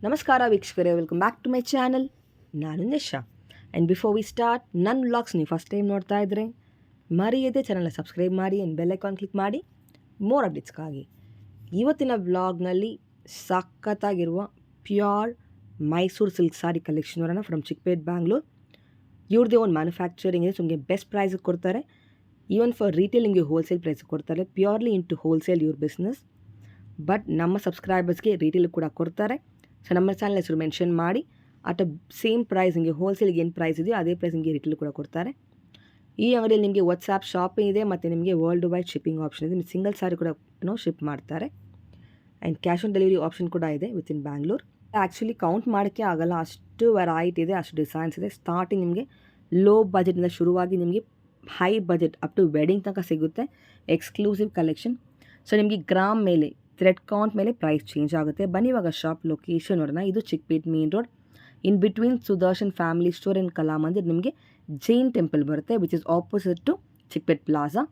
ನಮಸ್ಕಾರ ವೀಕ್ಷಕರೇ, welcome back to my channel. ನಾನು Nisha. And before we start, ನನ್ನ ವ್ಲಾಗ್ಸ್ ನೀವು ಫಸ್ಟ್ ಟೈಮ್ ನೋಡ್ತಾ ಇದ್ದರೆ ಮರೆಯದೆ ಚಾನಲ್ನ ಸಬ್ಸ್ಕ್ರೈಬ್ ಮಾಡಿ ಆ್ಯಂಡ್ ಬೆಲ್ ಐಕಾನ್ ಕ್ಲಿಕ್ ಮಾಡಿ ಮೋರ್ ಅಪ್ಡೇಟ್ಸ್ಗಾಗಿ. ಇವತ್ತಿನ ವ್ಲಾಗ್ನಲ್ಲಿ ಸಖತ್ತಾಗಿರುವ pure Mysuru silk saree collection ಬರೋಣ ಫ್ರಮ್ ಚಿಕ್ಕಪೇಟ್, ಬ್ಯಾಂಗ್ಳೂರ್. ಇವ್ರದ್ದೇ ಒಂದು ಮ್ಯಾನುಫ್ಯಾಕ್ಚರಿಂಗ್ ಇದೆ, ನಿಮಗೆ ಬೆಸ್ಟ್ ಪ್ರೈಸಿಗೆ ಕೊಡ್ತಾರೆ. ಈವನ್ ಫಾರ್ ರೀಟೇಲ್ ನಿಮಗೆ ಹೋಲ್ಸೇಲ್ ಪ್ರೈಸಿಗೆ ಕೊಡ್ತಾರೆ. ಪ್ಯೂರ್ಲಿ ಇಂಟು ಹೋಲ್ಸೇಲ್ ಇವ್ರ ಬಿಸ್ನೆಸ್. ಬಟ್ ನಮ್ಮ ಸಬ್ಸ್ಕ್ರೈಬರ್ಸ್ಗೆ ರೀಟೇಲ್ ಕೂಡ ಕೊಡ್ತಾರೆ. ಸೊ ನಮ್ಮ ಚಾನಲ್ ಹೆಸರು ಮೆನ್ಷನ್ ಮಾಡಿ ಅಟ್ ಸೇಮ್ ಪ್ರೈಸ್ ನಿಮಗೆ ಹೋಲ್ಸೇಲ್ಗೆ ಏನು ಪ್ರೈಸ್ ಇದೆಯೋ ಅದೇ ಪ್ರೈಸ್ ನಿಮಗೆ ರಿಟೇಲ್ ಕೂಡ ಕೊಡ್ತಾರೆ. ಈ ಅಂಗಡಿಯಲ್ಲಿ ನಿಮಗೆ ವಾಟ್ಸಾಪ್ ಶಾಪಿಂಗ್ ಇದೆ ಮತ್ತು ನಿಮಗೆ ವರ್ಲ್ಡ್ ವೈಡ್ ಶಿಪ್ಪಿಂಗ್ ಆಪ್ಷನ್ ಇದೆ. ನಿಮಗೆ ಸಿಂಗಲ್ ಸಾರಿ ಕೂಡ ಶಿಪ್ ಮಾಡ್ತಾರೆ. And cash on delivery option ಕೂಡ ಇದೆ with in Bangalore. Actually count ಮಾಡೋಕ್ಕೆ ಆಗಲ್ಲ, ಅಷ್ಟು ವೆರೈಟಿ ಇದೆ, ಅಷ್ಟು ಡಿಸೈನ್ಸ್ ಇದೆ. ಸ್ಟಾರ್ಟಿಂಗ್ ನಿಮಗೆ ಲೋ ಬಜೆಟಿಂದ ಶುರುವಾಗಿ ನಿಮಗೆ high budget up to wedding ತನಕ ಸಿಗುತ್ತೆ. Exclusive collection. ಸೊ ನಿಮಗೆ ಗ್ರಾಮ್ ಮೇಲೆ, ಥ್ರೆಡ್ ಕೌಂಟ್ ಮೇಲೆ ಪ್ರೈಸ್ ಚೇಂಜ್ ಆಗುತ್ತೆ. ಬನ್ನಿ ಇವಾಗ ಶಾಪ್ ಲೊಕೇಶನ್ ನೋಡೋಣ. ಇದು Chickpet main road, in between Sudarshan family store and Kalamandir ನಿಮಗೆ ಜೈನ್ ಟೆಂಪಲ್ ಬರುತ್ತೆ, which is opposite to Chickpet plaza.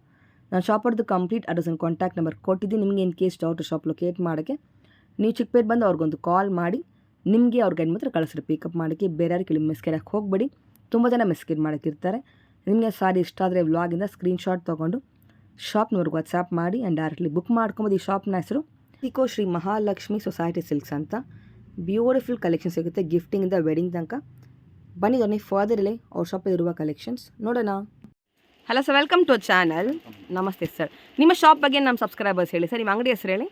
ನಾನು ಶಾಪರ್ದು complete address and contact number ಕೊಟ್ಟಿದ್ದೀನಿ. ನಿಮಗೆ in case doubt shop locate ಮಾಡೋಕ್ಕೆ ನೀವು ಚಿಕ್ಕಪೇಟ್ ಬಂದು ಅವ್ರಿಗೊಂದು ಕಾಲ್ ಮಾಡಿ ನಿಮಗೆ ಅವ್ರ ಗೈಡ್ ಮಾತ್ರ ಕಳಿಸ್ರಿ ಪಿಕಪ್ ಮಾಡೋಕ್ಕೆ. ಬೇರೆ ಯಾರು ಕೇಳಿ ಮಿಸ್ಕೇರಕ್ಕೆ ಹೋಗಬೇಡಿ, ತುಂಬ ಜನ ಮಿಸ್ಕೇರ್ ಮಾಡೋಕ್ಕಿರ್ತಾರೆ. ನಿಮಗೆ ಸಾರಿ ಇಷ್ಟ ಆದರೆ ವ್ಲಾಗಿಂದ ಸ್ಕ್ರೀನ್ಶಾಟ್ ತೊಗೊಂಡು ಶಾಪ್ನವ್ರಿಗೆ ವಾಟ್ಸಾಪ್ ಮಾಡಿ ಆ್ಯಂಡ್ ಡೈರೆಕ್ಟ್ಲಿ ಬುಕ್ ಮಾಡ್ಕೊಬೋದು. ಈ ಶಾಪ್ನ ಹೆಸರು ಶ್ರೀ ಮಹಾಲಕ್ಷ್ಮಿ ಸೊಸೈಟಿ ಸಿಲ್ಕ್ಸ್ ಅಂತ. ಬ್ಯೂಟಿಫುಲ್ ಕಲೆಕ್ಷನ್ ಸಿಗುತ್ತೆ ಗಿಫ್ಟಿಂಗಿಂದ ವೆಡ್ಡಿಂಗ್ ತನಕ. ಬನ್ನಿ ದೊನ್ನೆ ಫರ್ದರ್ ಇಲ್ಲೇ ಅವ್ರ ಶಾಪಲ್ಲಿರುವ ಕಲೆಕ್ಷನ್ಸ್ ನೋಡೋಣ. Hello sir, welcome to channel. ನಮಸ್ತೆ ಸರ್, ನಿಮ್ಮ ಶಾಪ್ ಬಗ್ಗೆ ನಮ್ಮ ಸಬ್ಸ್ಕ್ರೈಬರ್ಸ್ ಹೇಳಿ ಸರ್. ನಿಮ್ಮ ಅಂಗಡಿ ಹೆಸರು ಹೇಳಿ.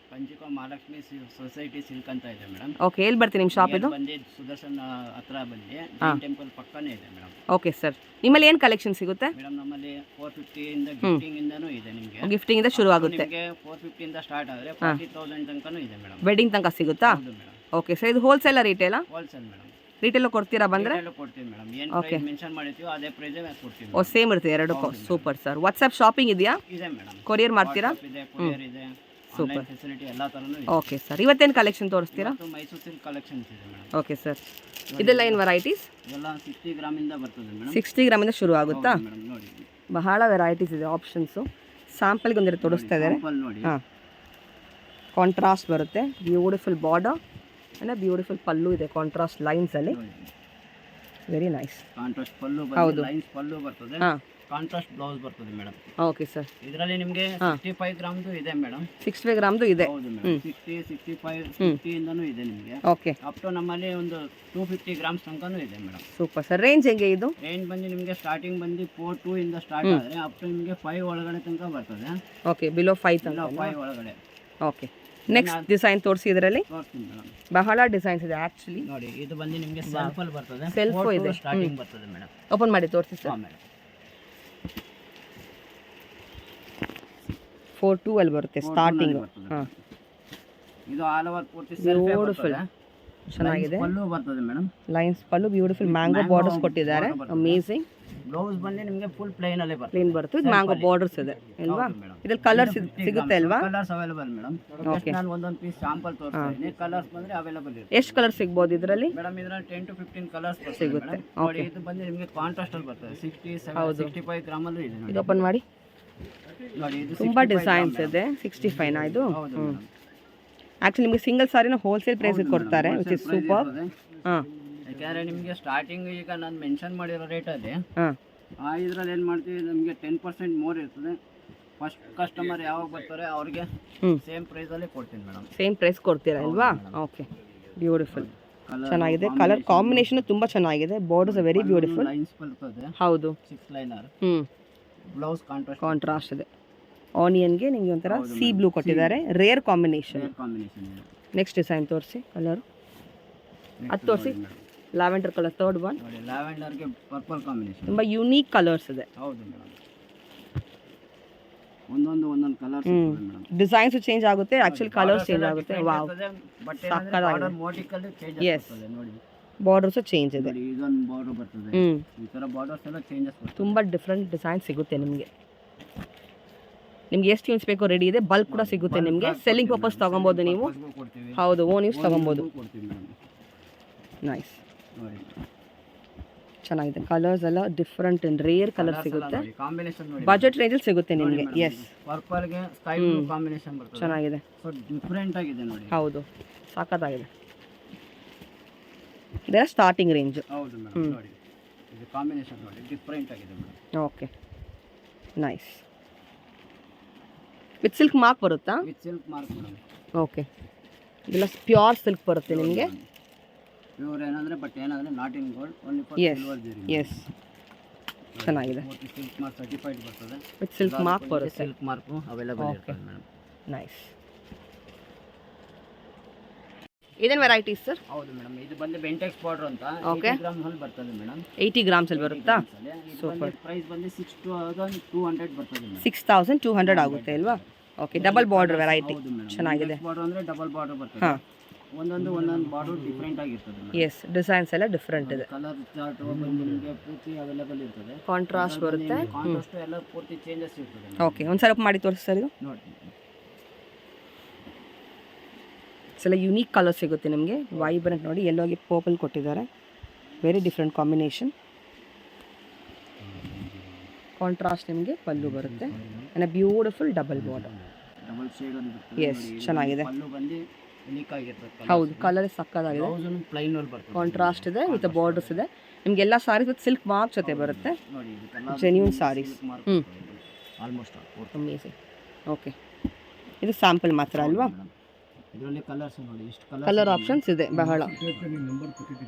ಮಹಾಲಕ್ಷ್ಮಿ ಸೊಸೈಟಿ ಸಿಲ್ಕ್ ಅಂತ ಇದೆ ಮೇಡಮ್. ಓಕೆ, ಎಲ್ಲಿ ಬರ್ತೀನಿ ನಿಮ್ಮ ಶಾಪ್ ಇದು? ಸುದರ್ಶನ್ ಹತ್ರ ಬಂದು ಟೆಂಪಲ್ ಪಕ್ಕನೇ ಇದೆ ಮೇಡಮ್. ಓಕೆ ಸರ್, ನಿಮ್ಮಲ್ಲಿ ಏನು ಕಲೆಕ್ಷನ್ ಸಿಗುತ್ತೆ ಮೇಡಮ್? ನಮ್ಮಲ್ಲಿ 450 ಇಂದ ಗಿಫ್ಟಿಂಗ್ ಇಂದನೂ ಇದೆ. ನಿಮಗೆ ಗಿಫ್ಟಿಂಗ್ ಇಂದ ಶುರು ಆಗುತ್ತೆ. ನಿಮಗೆ 450 ಇಂದ ಸ್ಟಾರ್ಟ್ ಆದರೆ 40,000 ತನಕನೂ ಇದೆ ಮೇಡಮ್. ವೆಡ್ಡಿಂಗ್ ತನಕ ಸಿಗುತ್ತಾ? ಹೌದು ಮೇಡಮ್. ಓಕೆ ಸರ್, ಇದು ಹೋಲ್ಸೇಲ್ ರಿಟೇಲಾ? Wholesale madam. ರಿಟೇಲ್ ಕೊಡ್ತೀರಾ ಬಂದರೆ? ಕೊಡ್ತೀವಿ ಮೇಡಮ್. ಏನು ಪ್ರೈಸ್ ಮೆನ್ಷನ್ ಮಾಡಿರ್ತೀವೋ ಅದೇ ಪ್ರೈಸ್ ಕೊಡ್ತೀವಿ. ಓ, ಸೇಮ್ ಇರುತ್ತೆ ಎರಡಕ್ಕೂ. Super sir. ವಾಟ್ಸ್ಆಪ್ ಶಾಪಿಂಗ್ ಇದೆಯಾ? ಇದೆ ಮೇಡಮ್. ಕೊರಿಯರ್ ಮಾಡ್ತೀರಾ? ಇದೆ, ಕೊರಿಯರ್ ಇದೆ, ಸೂಪರ್ ಫೆಸಿಲಿಟಿ ಎಲ್ಲ ತರನೂ ಇದೆ. ಓಕೆ ಸರ್, ಇವತ್ತೇನು ಕಲೆಕ್ಷನ್ ತೋರಿಸ್ತೀರಾ? ಮೈಸೂರು ಸಿಲ್ಕ್ ಕಲೆಕ್ಷನ್ಸ್ ಇದೆ ಮೇಡಮ್. ಓಕೆ ಸರ್, ಇದೆಲ್ಲ ಏನು ವೆರೈಟೀಸ್? ಎಲ್ಲ 60 ಗ್ರಾಮಿಂದ ಬರ್ತದೆ ಮೇಡಮ್. 60 ಗ್ರಾಮಿಂದ ಶುರು ಆಗುತ್ತಾ? ಮೇಡಮ್ ನೋಡಿ, ಬಹಳ ವೆರೈಟೀಸ್ ಇದೆ, ಆಪ್ಷನ್ಸು. ಸ್ಯಾಂಪಲ್ಗೆ ಒಂದಿರ ತೋರಿಸ್ತಾ ಇದ್ದಾರೆ. ನೋಡಿ, ಹಾಂ, ಕಾಂಟ್ರಾಸ್ಟ್ ಬರುತ್ತೆ. ಬ್ಯೂಟಿಫುಲ್ ಬಾರ್ಡರ್ ಅಂದರೆ ಬ್ಯೂಟಿಫುಲ್ ಪಲ್ಲು ಇದೆ ಕಾಂಟ್ರಾಸ್ಟ್ ಲೈನ್ಸಲ್ಲಿ. Very nice. ಕಾಂಟ್ರಾಸ್ಟ್ ಪಲ್ಲು ಬರ್ತದೆ, ಲೈನ್ಸ್ ಪಲ್ಲು ಬರ್ತದೆ. ಹಾಂ, ಕಾಂಟ್ರಾಸ್ಟ್ ಬ್ಲೌಸ್ ಬರ್ತದೆ ಮೇಡಮ್. Okay sir. ಇದರಲ್ಲಿ ನಿಮಗೆ 65 ಗ್ರಾಮ್ದು ಇದೆ ಮೇಡಮ್. 65 ಗ್ರಾಮ್ದು ಇದೆ. ಹೌದು ಮೇಡಮ್. 60, 65, 50 ಇಂದನೂ ಇದೆ ನಿಮಗೆ. ಓಕೆ, ಅಪ್ ಟು ನಮ್ಮಲ್ಲಿ ಒಂದು 250 ಗ್ರಾಮ್ಸ್ ತನಕನೂ ಇದೆ ಮೇಡಮ್. Super sir. ರೇಂಜ್ ಹೆಂಗೆ ಇದು? ರೇಂಜ್ ಬಂದು ನಿಮಗೆ ಸ್ಟಾರ್ಟಿಂಗ್ ಬಂದು 4.2 ಇಂದ ಸ್ಟಾರ್ಟ್ ಆದರೆ ಅಪ್ ಟು ನಿಮಗೆ 5 ಒಳಗಡೆ ತನಕ ಬರ್ತದೆ. ಓಕೆ, ಬಿಲೋ 5 ತನಕ. 5 ಒಳಗಡೆ. ಓಕೆ, ನೆಕ್ಸ್ಟ್ ಡಿಸೈನ್ ತೋರಿಸಿ. ಇದರಲ್ಲಿ ತೋರಿಸ್ತೀನಿ ಮೇಡಮ್. ಬಹಳ ಡಿಸೈನ್ಸ್ ಇದೆ ಆ್ಯಕ್ಚುಲಿ. ನೋಡಿ, ಇದು ಬಂದು ನಿಮಗೆ ಸೆಲ್ಫಲ್ಲಿ ಬರ್ತದೆ. ಸೆಲ್ಫ್ ಇದೆ, ಸ್ಟಾರ್ಟಿಂಗ್ ಬರ್ತದೆ ಮೇಡಮ್. ಓಪನ್ ಮಾಡಿ ತೋರಿಸಿ ಸರ್. ಮೇಡಮ್ 4.2 ಅಲ್ಲಿ ಬರುತ್ತೆ ಸ್ಟಾರ್ಟಿಂಗ್. ಹಾಂ, ಇದು ಆಲ್ ಓವರ್ ಪೂರ್ತಿ ಸೆಲ್ಫ್ ಬ್ಯೂಟಿಫುಲ್, ಚೆನ್ನಾಗಿದೆ. ಪಲ್ಲು ಬರ್ತದೆ ಮೇಡಮ್. ಲೈನ್ಸ್ ಪಲ್ಲು, ಬ್ಯೂಟಿಫುಲ್ ಮ್ಯಾಂಗೋ ಬಾರ್ಡರ್ಸ್ ಕೊಟ್ಟಿದ್ದಾರೆ. ಅಮೇಜಿಂಗ್. ಬ್ಲೌಸ್ ಬಂದು ನಿಮಗೆ ಫುಲ್ ಪ್ಲೇನ್ ಅಲ್ಲೇ ಬರ್ತದೆ. ಪ್ಲೇನ್ ಬರುತ್ತೆ, ಇದು ಮ್ಯಾಂಗೋ ಬಾರ್ಡರ್ಸ್ ಇದೆ ಅಲ್ವಾ? ಇದ್ರಲ್ಲಿ ಕಲರ್ಸ್ ಸಿಗುತ್ತೆ ಅಲ್ವಾ? Colours available madam. ನಾನು ಒಂದೊಂದು ಪೀಸ್ ಸ್ಯಾಂಪಲ್ ತೋರಿಸ್ತಾ ಇದ್ದೀನಿ. ಕಲರ್ಸ್ ಬಂದ್ರೆ ಅವೈಲೇಬಲ್ ಇದೆ. ಎಷ್ಟು ಕಲರ್ ಸಿಗ್ಬೋದು ಇದರಲ್ಲಿ? ಮೇಡಮ್ ಇದರಲ್ಲಿ 10 to 15 ಕಲರ್ಸ್ ಸಿಗುತ್ತೆ. ನೋಡಿ, ಇದು ಬಂದು ನಿಮಗೆ ಕಾಂಟ್ರಾಸ್ಟ್ ಅಲ್ಲಿ ಬರ್ತದೆ. 65 ಗ್ರಾಮ್ ಅಲ್ಲೂ ಇದೆ. ಇದು ಓಪನ್ ಮಾಡಿ. ನೋಡಿ, ಇದು ತುಂಬಾ ಡಿಸೈನ್ಸ್ ಇದೆ. 65 ನಾ ಇದು? ಆಕ್ಚುಲಿ ನಿಮಗೆ ಸಿಂಗಲ್ ಸಾರಿನ ಹೋಲ್ಸೇಲ್ ಪ್ರೈಸ್ ಕೊಡ್ತಾರೆ, ವಿಚ್ ಇಸ್ ಸೂಪರ್. ಹಾಂ, ಯಾಕಂದ್ರೆ ನಿಮಗೆ ಸ್ಟಾರ್ಟಿಂಗ್ ಈಗ ನಾನು ಮೆನ್ಷನ್ ಮಾಡಿರೋ ರೇಟಲ್ಲಿ ಹಾಂ, ಇದರಲ್ಲಿ ಏನು ಮಾಡ್ತೀವಿ, ನಮಗೆ 10% ಮೋರ್ ಇರ್ತದೆ. ಫಸ್ಟ್ ಕಸ್ಟಮರ್ ಯಾವಾಗ ಬರ್ತಾರೆ ಅವ್ರಿಗೆ ಸೇಮ್ ಪ್ರೈಸಲ್ಲಿ ಕೊಡ್ತೀನಿ ಮೇಡಮ್. ಸೇಮ್ ಪ್ರೈಸ್ ಕೊಡ್ತೀರಾ ಅಲ್ವಾ? ಓಕೆ, ಬ್ಯೂಟಿಫುಲ್, ಚೆನ್ನಾಗಿದೆ. ಕಲರ್ ಕಾಂಬಿನೇಷನ್ ತುಂಬ ಚೆನ್ನಾಗಿದೆ. Borders very beautiful. ಲೈನ್ಸ್ ಬರ್ತದೆ. ಹೌದು, 6 ಲೈನರ್. ಬ್ಲೌಸ್ ಕಾಂಟ್ರಾಸ್ಟ್ ಇದೆ. ಆನಿಯನ್ಗೆ ನಿಮಗೆ ಒಂಥರ ಸಿ ಬ್ಲೂ ಕೊಟ್ಟಿದ್ದಾರೆ. Rare combination. ನೆಕ್ಸ್ಟ್ ಡಿಸೈನ್ ತೋರಿಸಿ. ಕಲರ್ ಅದು ತೋರಿಸಿ. Lavender colour, third one. ಲ್ಯಾವೆಂಡರ್ಗೆ ಪರ್ಪಲ್ ಕಾಂಬಿನೇಷನ್. ತುಂಬ ಯೂನಿಕ್ ಕಲರ್ಸ್ ಇದೆ. ಹೌದು ಮೇಡಮ್. ಒಂದೊಂದು ಕಲರ್ಸ್ ಮೇಡಮ್. ಡಿಸೈನ್ಸ್ ಚೇಂಜ್ ಆಗುತ್ತೆ, ಆಕ್ಚುಲಿ ಕಲರ್ಸ್ ಚೇಂಜ್ ಆಗುತ್ತೆ. ವಾವ್, ಬಟ್ ಸಕ್ಕತ್ತಾಗಿದೆ. ಮೋಟಿಕಲ್ ಚೇಂಜ್ ಆಗ್ತದೆ ನೋಡಿ. ಬಾರ್ಡರ್ಸ್ ಚೇಂಜ್ ಇದೆ. ಇದೊಂದು ಬಾರ್ಡರ್ ಬರ್ತದೆ. ಈ ತರ ಬಾರ್ಡರ್ಸ್ ಎಲ್ಲ ಚೇಂಜಸ್ ಬರ್ತದೆ. ತುಂಬ ಡಿಫ್ರೆಂಟ್ ಡಿಸೈನ್ ಸಿಗುತ್ತೆ ನಿಮಗೆ. ನಿಮ್ಗೆ ಎಷ್ಟು ಯೂಸ್ ಬೇಕೋ ರೆಡಿ ಇದೆ. ಬಲ್ಕ್ ಕೂಡ ಸಿಗುತ್ತೆ ನಿಮಗೆ. ಸೆಲ್ಲಿಂಗ್ ಪರ್ಪಸ್ ತೊಗೊಬೋದು ನೀವು. ಹೌದು, ಓನ್ ಯೂಸ್ ತೊಗೊಬೋದು. ನೈಸ್, ಚೆನ್ನಾಗಿದೆ. ಕಲರ್ಸ್ ಎಲ್ಲ ಡಿಫ್ರೆಂಟ್ ಅಂಡ್ ರೇರ್ ಕಲರ್ ಸಿಗುತ್ತೆ. ಬಜೆಟ್ ರೇಂಜಲ್ಲಿ ಸಿಗುತ್ತೆ ನಿಮಗೆ. ಎಸ್, ಪರ್ಪಲ್ಗೆ ಸ್ಕೈ ಬ್ಲೂ ಕಾಂಬಿನೇಷನ್ ಬರ್ತದೆ. ಚೆನ್ನಾಗಿದೆ, ಸೊ ಡಿಫರೆಂಟ್ ಆಗಿದೆ ನೋಡಿ. ಹೌದು, ಸಖತ್ತಾಗಿದೆ. ಇದೆಲ್ಲ ಸ್ಟಾರ್ಟಿಂಗ್ ರೇಂಜ್. ಹೌದು ಮೇಡಮ್. ನೋಡಿ ಇದು ಕಾಂಬಿನೇಷನ್ ನೋಡಿ ಡಿಫ್ರೆಂಟ್ ಆಗಿದೆ madam. Okay, nice. With silk mark ಬರುತ್ತಾ? With silk mark madam. Okay, ಇದೆಲ್ಲ ಪ್ಯೂರ್ ಸಿಲ್ಕ್ ಬರುತ್ತೆ ನಿಮಗೆ. ಪ್ಯೂರ್ ಏನಂದರೆ ಬಟ್ ಏನಂದರೆ not in gold, only for as silver zari. Yes, ಚೆನ್ನಾಗಿದೆ. ಸಿಲ್ಕ್ ಮಾರ್ಕ್ ಸರ್ಟಿಫೈಡ್ ಬರ್ತದೆ. ವಿತ್ ಸಿಲ್ಕ್ ಮಾರ್ಕ್ ಬರುತ್ತೆ. ಸಿಲ್ಕ್ ಮಾರ್ಕು ಅವೈಲೇಬಲ್ ಇರ್ತದೆ ಮೇಡಮ್. ನೈಸ್. ಇದೇನು ವೆರೈಟೀಸ್ ಸರ್? ಹೌದು ಮೇಡಮ್, ಇದು ಬಂದು ಬೆಂಟೆಕ್ಸ್ ಬಾರ್ಡರ್ ಅಂತ. ಓಕೆ, 80 ಗ್ರಾಮ್ ಅಲ್ಲಿ ಬರ್ತದೆ ಮೇಡಮ್. 80 ಗ್ರಾಮ್ಸಲ್ಲಿ ಬರುತ್ತಾ? ಸೂಪರ್. ಪ್ರೈಸ್ ಬಂದು 6200 ಬರ್ತದೆ ಮೇಡಮ್. 6200 ಆಗುತ್ತೆ ಅಲ್ವಾ? ಓಕೆ, ಡಬಲ್ ಬಾರ್ಡರ್ ವೆರೈಟಿ ಚೆನ್ನಾಗಿದೆ. ಬಾರ್ಡರ್ ಅಂದರೆ ಡಬಲ್ ಬಾರ್ಡರ್ ಬರ್ತದೆ. ಹಾಂ, ಒಂದೊಂದು ಬಾರ್ಡರ್ ಡಿಫ್ರೆಂಟ್ ಆಗಿರ್ತದೆ. ಎಸ್, ಡಿಸೈನ್ಸ್ ಎಲ್ಲ ಡಿಫ್ರೆಂಟ್ ಇದೆ. ಕಲರ್ ಚಾರ್ಟ್ ನಿಮಗೆ ಪೂರ್ತಿ ಅವೈಲೇಬಲ್ ಇರ್ತದೆ. ಕಾಂಟ್ರಾಸ್ಟ್ ಬರುತ್ತೆ. ಕಾಂಟ್ರಾಸ್ಟ್ ಎಲ್ಲ ಪೂರ್ತಿ ಚೇಂಜಸ್ ಇರ್ತದೆ. ಓಕೆ, ಒಂದ್ಸಲ ಮಾಡಿ ತೋರಿಸಿ ಸರ್. ಇದು ನೋಡಿ ಎಲ್ಲ ಯುನೀಕ್ ಕಲರ್ ಸಿಗುತ್ತೆ ನಿಮಗೆ. ವೈಬ್ರೆಂಟ್ ನೋಡಿ, ಎಲ್ಲೋಗಿ ಪರ್ಪಲ್ ಕೊಟ್ಟಿದ್ದಾರೆ. Very different combination. ಕಾಂಟ್ರಾಸ್ಟ್ ನಿಮಗೆ ಪಲ್ಲು ಬರುತ್ತೆ. And beautiful double border. Double shade ಒಂದು. ಎಸ್, ಚೆನ್ನಾಗಿದೆ. ಪಲ್ಲು ಬಂದು ಯುನೀಕ್ ಆಗಿರ್ತದೆ. ಹೌದು, ಕಲರ್ ಸಕ್ಕತ್ತಾಗಿದೆ. ಪ್ಲೈನ್ ಅಲ್ಲಿ ಬರ್ತದೆ. ಕಾಂಟ್ರಾಸ್ಟ್ ಇದೆ ವಿತ್ ಬಾರ್ಡರ್ಸ್ ಇದೆ. ನಿಮಗೆಲ್ಲ ಸಾರೀಸ್ ವಿತ್ ಸಿಲ್ಕ್ ಮಾರ್ಕ್ ಜೊತೆ ಬರುತ್ತೆ. ನೋಡಿ genuine saris. Almost amazing. Okay, ಇದು ಸ್ಯಾಂಪಲ್ ಮಾತ್ರ ಅಲ್ವಾ? ಇದರಲ್ಲಿ ಕಲರ್ಸ್ ನೋಡಿ, ಎಷ್ಟು ಕಲರ್ ಆಪ್ಷನ್ಸ್ ಇದೆ ಬಹಳ.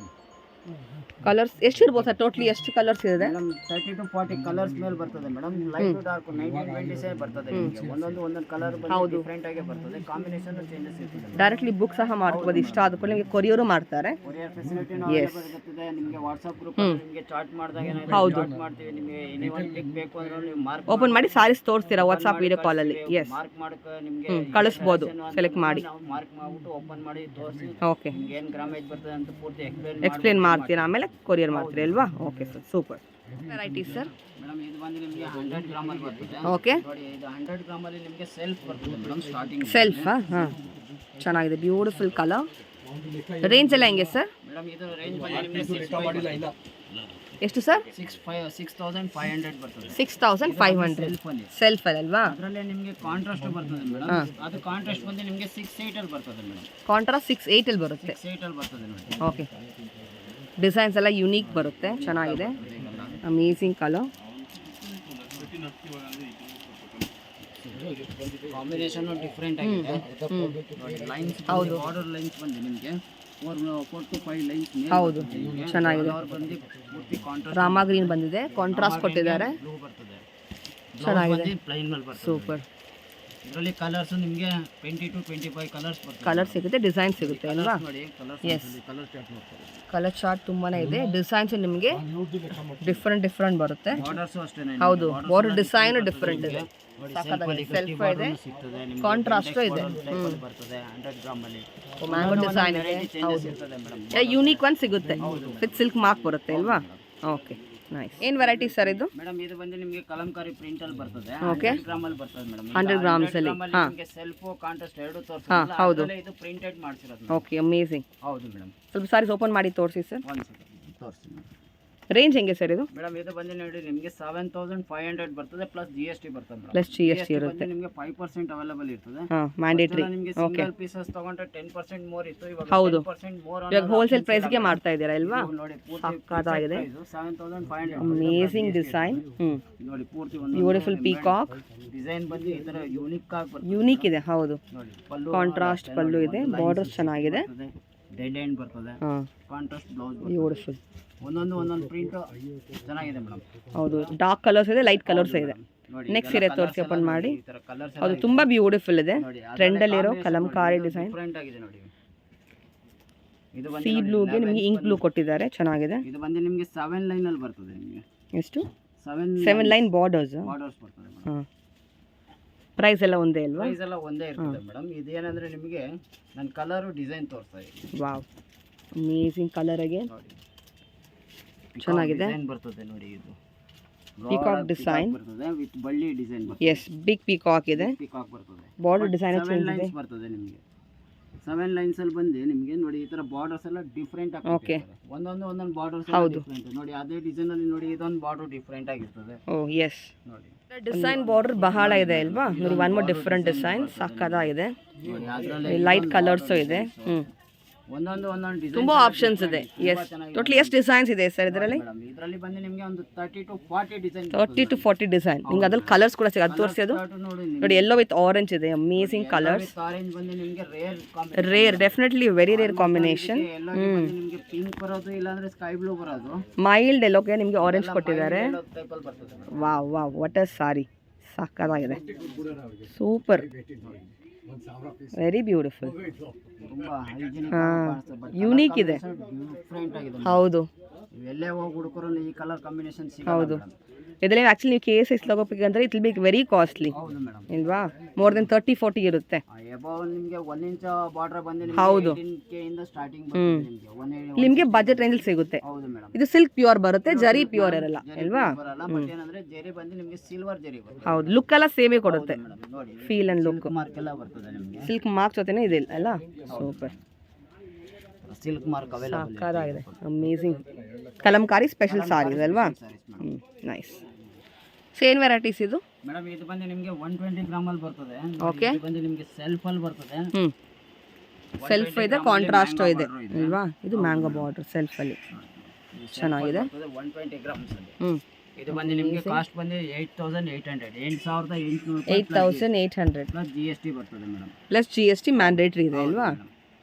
ಕಲರ್ಸ್ ಎಷ್ಟು ಇರ್ಬೋದು ಸರ್? ಟೋಟಲಿ ಎಷ್ಟು ಕಲರ್ಸ್ ಇದೆ? ಮೇಡಮ್ 30 to 40 ಕಲರ್ಸ್ ಮೇಲೆ ಬರ್ತದೆ ಮೇಡಮ್. ಲೈಟ್ ಟು ಡಾರ್ಕ್ 19-20 ಬರ್ತದೆ ನಿಮಗೆ. ಒಂದೊಂದು ಕಲರ್ ಡಿಫ್ರೆಂಟ್ ಆಗಿ ಬರ್ತದೆ. ಕಾಂಬಿನೇಷನ್ ಚೇಂಜಸ್ ಇರ್ತದೆ. ಡೈರೆಕ್ಟ್ಲಿ ಬುಕ್ ಸಹ ಮಾಡ್ಬೋದು. ಇಷ್ಟ ಆದ ಕೂಡ ನಿಮಗೆ ಕೊರಿಯರು ಮಾಡ್ತಾರೆ. ಕೊರಿಯರ್ ಫೆಸಿಲಿಟಿ ಇರ್ತದೆ ನಿಮಗೆ. ವಾಟ್ಸ್ಆಪ್ ಗ್ರೂಪ್ ನಿಮಗೆ ಚಾಟ್ ಮಾಡಿದಾಗ ಹೌದು, ಚಾಟ್ ಮಾಡ್ತೀವಿ. ನಿಮಗೆ ಎನಿ ಒನ್ ಪಿಕ್ ಬೇಕು ಅಂದ್ರೆ ನೀವು ಮಾರ್ಕ್ ಓಪನ್ ಮಾಡಿ ಸಾರೀಸ್ ತೋರಿಸ್ತೀರಾ ವಾಟ್ಸ್ಆಪ್ ವಿಡಿಯೋ ಕಾಲ್ ಅಲ್ಲಿ. ಎಸ್, ಮಾರ್ಕ್ ಮಾಡಕ್ಕೆ ನಿಮಗೆ ಕಳಿಸ್ಬೋದು. ಸೆಲೆಕ್ಟ್ ಮಾಡಿ ಮಾರ್ಕ್ ಮಾಡ್ಬಿಟ್ಟು ಓಪನ್ ಮಾಡಿ ತೋರಿಸಿ ಓಕೆ ನಿಮಗೆ ಏನು ಗ್ರಾಮೇಜ್ ಬರ್ತದೆ ಅಂತ ಪೂರ್ತಿ ಎಕ್ಸ್ಪ್ಲೇನ್ ಮಾಡ್ತೀರಾ, ಆಮೇಲೆ ಕೊರಿಯರ್ ಮಾಡ್ತೀರಾ ಅಲ್ವಾ? Okay sir, super. Varieties sir? Madam ಇದು ಬಂದು ನಿಮಗೆ 100 ಗ್ರಾಮ್ ಅಲ್ಲಿ ಬರ್ತದೆ. ಓಕೆ, ನೋಡಿ ಇದು 100 ಗ್ರಾಮ್ ಅಲ್ಲಿ ನಿಮಗೆ ಸೆಲ್ಫ್ ಬರ್ತದೆ ಮೇಡಮ್. Starting self. ಹಾಂ, ಚೆನ್ನಾಗಿದೆ. Beautiful colour. ರೇಂಜ್ ಎಲ್ಲ ಹೆಂಗೆ ಸರ್? ಮೇಡಮ್ ಇದು ರೇಂಜ್ ಬಂದು ನಿಮಗೆ ಎಷ್ಟು ಸರ್? 6500 ಬರ್ತದೆ. 6500 ಸೆಲ್ಫ್ ಅಲ್ಲಿ ಅಲ್ವಾ? ಅದರಲ್ಲೇ ನಿಮಗೆ ಕಾಂಟ್ರಾಸ್ಟ್ ಬರ್ತದೆ ಮೇಡಮ್. ಅದು ಕಾಂಟ್ರಾಸ್ಟ್ ಬಂದು ನಿಮಗೆ 68 ಅಲ್ಲಿ ಬರ್ತದೆ ಮೇಡಮ್. ಕಾಂಟ್ರಾಸ್ಟ್ 68 ಅಲ್ಲಿ ಬರುತ್ತೆ. 68 ಅಲ್ಲಿ ಬರ್ತದೆ ನೋಡಿ. ಓಕೆ, ಡಿಸೈನ್ಸ್ ಎಲ್ಲ ಯುನೀಕ್ ಬರುತ್ತೆ. ಚೆನ್ನಾಗಿದೆ. Amazing colour. ಕಾಂಬಿನೇಷನ್ ಡಿಫ್ರೆಂಟ್ ಆಗಿದೆ. ನೋಡಿ ಲೈನ್ಸ್, ಹೌದು, ಬಾರ್ಡರ್ ಲೈನ್ಸ್ ಬಂದು ನಿಮಗೆ 4 to 5 ಲೈನ್ಸ್. ಹೌದು, ಚೆನ್ನಾಗಿದೆ. ಬಂದು ಪೂರ್ತಿ ಕಾಂಟ್ರಾಸ್ಟ್ ರಾಮಾ ಗ್ರೀನ್ ಬಂದಿದೆ. ಕಾಂಟ್ರಾಸ್ಟ್ ಕೊಟ್ಟಿದ್ದಾರೆ. ಬ್ಲೂ ಬರ್ತದೆ. ಚೆನ್ನಾಗಿದೆ. ಪ್ಲೈನ್ ಮೇಲೆ ಬರ್ತದೆ. ಸೂಪರ್. ಇದರಲ್ಲಿ ಕಲರ್ಸ್ ನಿಮಗೆ 20 to 25 ಕಲರ್ಸ್ ಬರ್ತದೆ. ಕಲರ್ ಸಿಗುತ್ತೆ, ಡಿಸೈನ್ ಸಿಗುತ್ತೆ ಅಲ್ವಾ? ನೋಡಿ ಕಲರ್ಸ್. ಎಸ್, ಕಲರ್ ಚಾರ್ಟ್ ಬರ್ತದೆ. ಕಲರ್ ಚಾರ್ಟ್ ತುಂಬಾನೇ ಇದೆ. ಡಿಸೈನ್ಸ್ ನಿಮಗೆ ಡಿಫ್ರೆಂಟ್ ಬರುತ್ತೆ. ಬಾರ್ಡರ್ಸ್ ಅಷ್ಟೇನೆ. ಹೌದು, ಬಾರ್ಡರ್ ಡಿಸೈನ್ ಡಿಫ್ರೆಂಟ್ ಇದೆ. ಸೆಲ್ಫ್ ಇದೆ, ಕಾಂಟ್ರಾಸ್ಟ್ ಇದೆ. ಬರ್ತದೆ 100 ಗ್ರಾಮ್ ಅಲ್ಲಿ. ಮ್ಯಾಂಗೋ ಡಿಸೈನ್ ಇದೆ. ಹೌದು, ಯೂನಿಕ್ ಒನ್ ಸಿಗುತ್ತೆ. ವಿತ್ ಸಿಲ್ಕ್ ಮಾರ್ಕ್ ಬರುತ್ತೆ ಅಲ್ವಾ? Okay, nice. ಏನು ವೆರೈಟಿ ಸರ್ ಇದು? ಮೇಡಮ್ ಇದು ಬಂದು ನಿಮಗೆ ಕಲಂಕಾರಿ ಪ್ರಿಂಟ್ ಅಲ್ಲಿ ಬರ್ತದೆ. ಓಕೆ, 100 ಗ್ರಾಮ್ ಅಲ್ಲಿ ಬರ್ತದೆ ಮೇಡಮ್. 100 ಗ್ರಾಮ್ಸ್ ಅಲ್ಲಿ. ಹಾಂ, ನಿಮಗೆ ಸೆಲ್ಫ್ ಕಾಂಟ್ರಾಸ್ಟ್ ಎರಡು ತೋರಿಸ್ತಾರೆ. ಹೌದು, ಇದು ಪ್ರಿಂಟೆಡ್ ಮಾಡ್ಸಿರೋದು. Okay, amazing. ಹೌದು ಮೇಡಮ್. ಸ್ವಲ್ಪ ಸಾರೀಸ್ ಓಪನ್ ಮಾಡಿ ತೋರಿಸಿ ಸರ್. ಒಂದು ಸೆಕೆಂಡ್ ತೋರಿಸಿ ಮೇಡಮ್. ರೇಂಜ್ ಹೆಂಗೆ ಸರ್ ಇದು? ಮೇಡಮ್ ಇದು ಬಂದು ನೋಡಿ ನಿಮಗೆ 7500 ಬರ್ತದೆ ಪ್ಲಸ್ GST ಬರ್ತದೆ ಮೇಡಮ್. ಪ್ಲಸ್ GST ಇರುತ್ತೆ. ನಿಮಗೆ 5% ಅವೈಲೇಬಲ್ ಇರ್ತದೆ. ಹಾಂ, ಮ್ಯಾಂಡೇಟರಿ. ನಿಮಗೆ ಸಿಂಗಲ್ ಪೀಸಸ್ ತಗೊಂಡ್ರೆ 10% ಮೋರ್ ಇತ್ತು. ಇವಾಗ ಹೌದು, 10% ಮೋರ್ ಇವಾಗ ಹೋಲ್ಸೇಲ್ ಪ್ರೈಸ್ಗೆ ಮಾಡ್ತಾ ಇದ್ದೀರಾ ಅಲ್ವಾ? ನೋಡಿ ಸಕ್ಕತ್ತಾಗಿದೆ. 7500. Amazing design. ನೋಡಿ ಪೂರ್ತಿ ಒಂದು ಬ್ಯೂಟಿಫುಲ್ ಪೀಕಾಕ್ ಡಿಸೈನ್ ಬಂದು ಈ ತರ ಯೂನಿಕ್ ಆಗಿ ಬರ್ತದೆ. ಯೂನಿಕ್ ಇದೆ. ಹೌದು, ನೋಡಿ ಪಲ್ಲು ಕಾಂಟ್ರಾಸ್ಟ್ ಪಲ್ಲು ಇದೆ. ಬಾರ್ಡರ್ಸ್ ಚೆನ್ನಾಗಿದೆ. ಡೆಡ್ ಎಂಡ್ ಬರ್ತದೆ. ಹಾಂ, ಕಾಂಟ್ರಾಸ್ಟ್ ಬ್ಲೌಸ್ ಬ್ಯೂಟಿಫುಲ್. ಒಂದೊಂದು ಪ್ರಿಂಟ್ ಚೆನ್ನಾಗಿದೆ ಮೇಡಮ್. ಹೌದು, ಡಾರ್ಕ್ ಕಲರ್ಸ್ ಇದೆ, ಲೈಟ್ ಕಲರ್ಸ್ ಇದೆ. ನೆಕ್ಸ್ಟ್ ಸೀರೆ ತೋರಿಸಿ ಓಪನ್ ಮಾಡಿ. ಹೌದು, ತುಂಬಾ ಬ್ಯೂಟಿಫುಲ್ ಇದೆ. ಟ್ರೆಂಡ್ ಅಲ್ಲಿ ಇರೋ ಕಲಂಕಾರಿ ಡಿಸೈನ್. ಡಿಫರೆಂಟ್ ಆಗಿದೆ ನೋಡಿ. ಇದು ಸೀ ಬ್ಲೂಗೆ ನಿಮಗೆ ಇಂಕ್ ಬ್ಲೂ ಕೊಟ್ಟಿದ್ದಾರೆ. ಚೆನ್ನಾಗಿದೆ. ಇದು ಬಂದು ನಿಮಗೆ 7 ಲೈನ್ ಅಲ್ಲಿ ಬರ್ತದೆ. ನಿಮಗೆ ಎಷ್ಟು? 7 ಲೈನ್ ಬಾರ್ಡರ್ಸ್ ಬರ್ತದೆ ಮೇಡಮ್. ಹಾಂ, ಪ್ರೈಸ್ ಎಲ್ಲ ಒಂದೇ ಅಲ್ವಾ? ಪ್ರೈಸ್ ಎಲ್ಲ ಒಂದೇ ಇರ್ತದೆ ಮೇಡಮ್. ಇದೇನಂದ್ರೆ ನಿಮಗೆ ನನ್ನ ಕಲರ್ ಡಿಸೈನ್ ತೋರಿಸ್ತಾ ಇದ್ದೀನಿ. ವಾವ್, ಅಮೇಜಿಂಗ್ ಕಲರ್ ಆಗಿ ನೋಡಿ ಚೆನ್ನಾಗಿದೆ. ಡಿಸೈನ್ ಬರ್ತದೆ ನೋಡಿ. ಇದು ಪೀಕಾಕ್ ಡಿಸೈನ್ ಬರ್ತದೆ ವಿತ್ ಬಳ್ಳಿ ಡಿಸೈನ್ ಬರ್ತದೆ. ಎಸ್, ಬಿಗ್ ಪೀಕಾಕ್ ಇದೆ. ಪೀಕಾಕ್ ಬರ್ತದೆ. ಬಾರ್ಡರ್ ಡಿಸೈನ್ 7 ಲೈನ್ಸ್ ಬರ್ತದೆ ನಿಮಗೆ. 7 ಲೈನ್ಸ್ ಅಲ್ಲಿ ಬಂದು ನಿಮಗೆ ನೋಡಿ ಈ ತರ ಬಾರ್ಡರ್ಸ್ ಎಲ್ಲ ಡಿಫರೆಂಟ್ ಆಗಿ. ಓಕೆ, ಒಂದೊಂದು ಬಾರ್ಡರ್ಸ್ ಡಿಫರೆಂಟ್. ನೋಡಿ ಅದೇ ಡಿಸೈನ್ ಅಲ್ಲಿ ನೋಡಿ ಇದೊಂದು ಬಾರ್ಡರ್ ಡಿಫರೆಂಟ್ ಆಗಿರ್ತದೆ. ಓ ಎಸ್, ನೋಡಿ ಡಿಸೈನ್ ಬಾರ್ಡರ್ ಬಹಳ ಇದೆ ಅಲ್ವಾ? ನೋಡಿ, ಒನ್ ಮೋರ್ ಡಿಫರೆಂಟ್ ಡಿಸೈನ್. ಸಕ್ಕತ್ತಾಗಿದೆ. ನೋಡಿ ಅದರಲ್ಲಿ ಲೈಟ್ ಕಲರ್ಸು ಇದೆ. ಒಂದೊಂದು ಡಿಸೈನ್ ತುಂಬ ಆಪ್ಷನ್ಸ್ ಇದೆ. ಎಸ್, ಟೋಟಲಿ ಎಷ್ಟು ಡಿಸೈನ್ಸ್ ಇದೆ ಸರ್ ಇದರಲ್ಲಿ? ಇದರಲ್ಲಿ ಬಂದು ನಿಮಗೆ ಒಂದು 30 to 40 ಡಿಸೈನ್ 30 to 40 ಡಿಸೈನ್. ನಿಮ್ಗೆ ಅದ್ರಲ್ಲಿ ಕಲರ್ಸ್ ಕೂಡ ಸಿಗುತ್ತೆ. ಅದು ತೋರಿಸಿ. ಅದು ನೋಡಿ, ಎಲ್ಲೋ ವಿತ್ ಆರೆಂಜ್ ಇದೆ. Amazing colours. ಆರೆಂಜ್ ಬಂದು ನಿಮಗೆ rare, definitely very rare combination. ನಿಮಗೆ ಪಿಂಕ್ ಬರೋದು ಇಲ್ಲಾಂದ್ರೆ ಸ್ಕೈ ಬ್ಲೂ ಬರೋದು. ಮೈಲ್ಡ್ ಎಲ್ಲೋಗೆ ನಿಮಗೆ ಆರೆಂಜ್ ಕೊಟ್ಟಿದ್ದಾರೆ. ಟೈಪಲ್ಲಿ ಬರ್ತದೆ. Wow wow, what a sari, ಸಾಕಾಗಿದೆ. Super, very beautiful. ತುಂಬಾ ಹೈಜಿನಿಕ್ ಯೂನಿಕ್ ಇದೆ. ಡಿಫ್ರೆಂಟ್ ಆಗಿದೆ. ಹೌದು, ಎಲ್ಲೇ ಹೋಗಿ ಹುಡುಕರು ಈ ಕಲರ್ ಕಾಂಬಿನೇಷನ್ ಹೌದು. ಇದರಲ್ಲಿ ಆ್ಯಕ್ಚುಲಿ ನೀವು KSS ತಗೋಬೇಕಂದ್ರೆ it will be very costly. ಹೌದು ಮೇಡಮ್. ಇಲ್ವಾ? ಮೋರ್ ದೆನ್ 30-40 ಇರುತ್ತೆ. ಎಬವ್ ನಿಮಗೆ 1 ಇಂಚ್ ಬಾರ್ಡರ್ ಬಂದು ಹೌದು. 18K ಇಂದ ಸ್ಟಾರ್ಟಿಂಗ್ ಬರುತ್ತೆ ನಿಮಗೆ. ನಿಮಗೆ ಬಜೆಟ್ ರೇಂಜಲ್ಲಿ ಸಿಗುತ್ತೆ. ಹೌದು ಮೇಡಮ್. ಇದು ಸಿಲ್ಕ್ ಪ್ಯೂರ್ ಬರುತ್ತೆ, ಜರಿ ಪ್ಯೂರ್ ಇರಲ್ಲ ಅಲ್ವಾ? ಬರಲ್ಲ, ಬಟ್ ಏನಂದ್ರೆ ಜರಿ ಬಂದು ನಿಮಗೆ ಸಿಲ್ವರ್ ಜರಿ ಬರುತ್ತೆ. ಹೌದು, ಲುಕ್ ಎಲ್ಲ ಸೇಮೇ ಕೊಡುತ್ತೆ. ನೋಡಿ, ಫೀಲ್ ಅಂಡ್ ಲುಕ್ ಮಾರ್ಕ್ ಎಲ್ಲ ಬರ್ತದೆ ನಿಮಗೆ. ಸಿಲ್ಕ್ ಮಾರ್ಕ್ ಜೊತೆನೇ ಇದೆ ಅಲ್ಲ? ಸೂಪರ್, ಸಿಲ್ಕ್ ಮಾರ್ಕ್ ಅವೈಲೇಬಲ್ ಸಾಕಾಗಿದೆ. ಅಮೇಸಿಂಗ್ ಕಲಂಕಾರಿ ಸ್ಪೆಷಲ್ ಸಾರೀಸ್ ಅಲ್ವಾ? ನೈಸ್. ಸೇಮ್ ವೆರೈಟೀಸ್ ಇದು ಮೇಡಮ್. ಇದು ಬಂದು ನಿಮಗೆ 120 ಗ್ರಾಮ್ ಅಲ್ಲಿ ಬರ್ತದೆ. ಓಕೆ. ಇದು ಬಂದು ನಿಮಗೆ ಸೆಲ್ಫ್ ಅಲ್ಲಿ ಬರ್ತದೆ. ಸೆಲ್ಫ್ ಇದೆ, ಕಾಂಟ್ರಾಸ್ಟ್ ಇದೆ ಅಲ್ವಾ? ಇದು ಮ್ಯಾಂಗೋ ಬಾರ್ಡರ್ ಸೆಲ್ಫ್ ಅಲ್ಲಿ ಚೆನ್ನಾಗಿದೆ. 120 ಗ್ರಾಮ್ಸ್ ಅಲ್ಲಿ. ಇದು ಬಂದು ನಿಮಗೆ ಕಾಸ್ಟ್ ಬಂದು 8800 8800 ಪ್ಲಸ್ GST ಬರ್ತದೆ ಮೇಡಮ್. ಪ್ಲಸ್ GST ಮ್ಯಾಂಡೇಟರಿ ಇದೆ ಅಲ್ವಾ?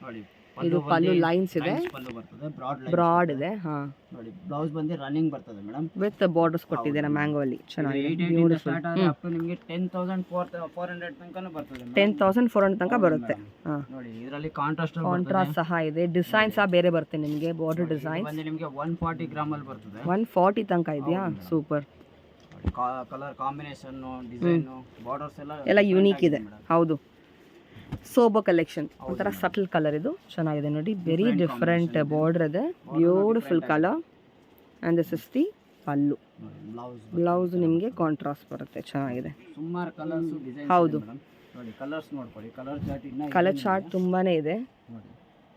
ನೋಡಿ, ಇದು ಪಲ್ಲು ಲೈನ್ಸ್ ಇದೆ, ಪಲ್ಲು ಬರ್ತದೆ, ಬ್ರಾಡ್ ಇದೆ. ಹಾ, ನೋಡಿ, ಬ್ಲೌಸ್ ಬಂದು ರನ್ನಿಂಗ್ ಬರ್ತದೆ ಮೇಡಮ್. ವಿತ್ ಬಾರ್ಡರ್ಸ್ ಕೊಟ್ಟಿದ್ದಾರೆ ಮ್ಯಾಂಗೋ ಅಲ್ಲಿ. ಚೆನ್ನಾಗಿದೆ, 880 ಸ್ಟಾರ್ಟ್ ಆದ್ರೆ ಅಪ್ ಟು ನಿಮಗೆ 10400 ತನಕನೂ ಬರ್ತದೆ. 10400 ತನಕ ಬರುತ್ತೆ. ಹಾ, ನೋಡಿ, ಇದರಲ್ಲಿ ಕಾಂಟ್ರಾಸ್ಟ್ ಸಹ ಇದೆ. ಡಿಸೈನ್ ಸಹ ಬೇರೆ ಬರುತ್ತೆ ನಿಮಗೆ. ಬಾರ್ಡರ್ ಡಿಸೈನ್ ಬಂದು ನಿಮಗೆ 140 ಗ್ರಾಮ್ ಅಲ್ಲಿ ಬರ್ತದೆ. 140 ತನಕ ಇದೆಯಾ? Super. Colour combination, design, borders ಎಲ್ಲ ಯೂನಿಕ್ ಇದೆ. ಹೌದು, ಸೋಬೋ ಕಲೆಕ್ಷನ್. ಒಂಥರ ಸಟಲ್ ಕಲರ್ ಇದು. ಚೆನ್ನಾಗಿದೆ ನೋಡಿ, ವೆರಿ ಡಿಫ್ರೆಂಟ್ ಬಾರ್ಡರ್ ಇದೆ. Beautiful colour. And this is the pallu. Blouse ನಿಮಗೆ ಕಾಂಟ್ರಾಸ್ಟ್ ಬರುತ್ತೆ. ಚೆನ್ನಾಗಿದೆ. ಸುಮಾರು ಕಲರ್ಸ್ ಡಿಸೈನ್. ಹೌದು, ನೋಡಿ, ಕಲರ್ಸ್ ನೋಡ್ಕೊಳ್ಳಿ. ಕಲರ್ ಚಾರ್ಟ್ ತುಂಬಾನೇ ಇದೆ.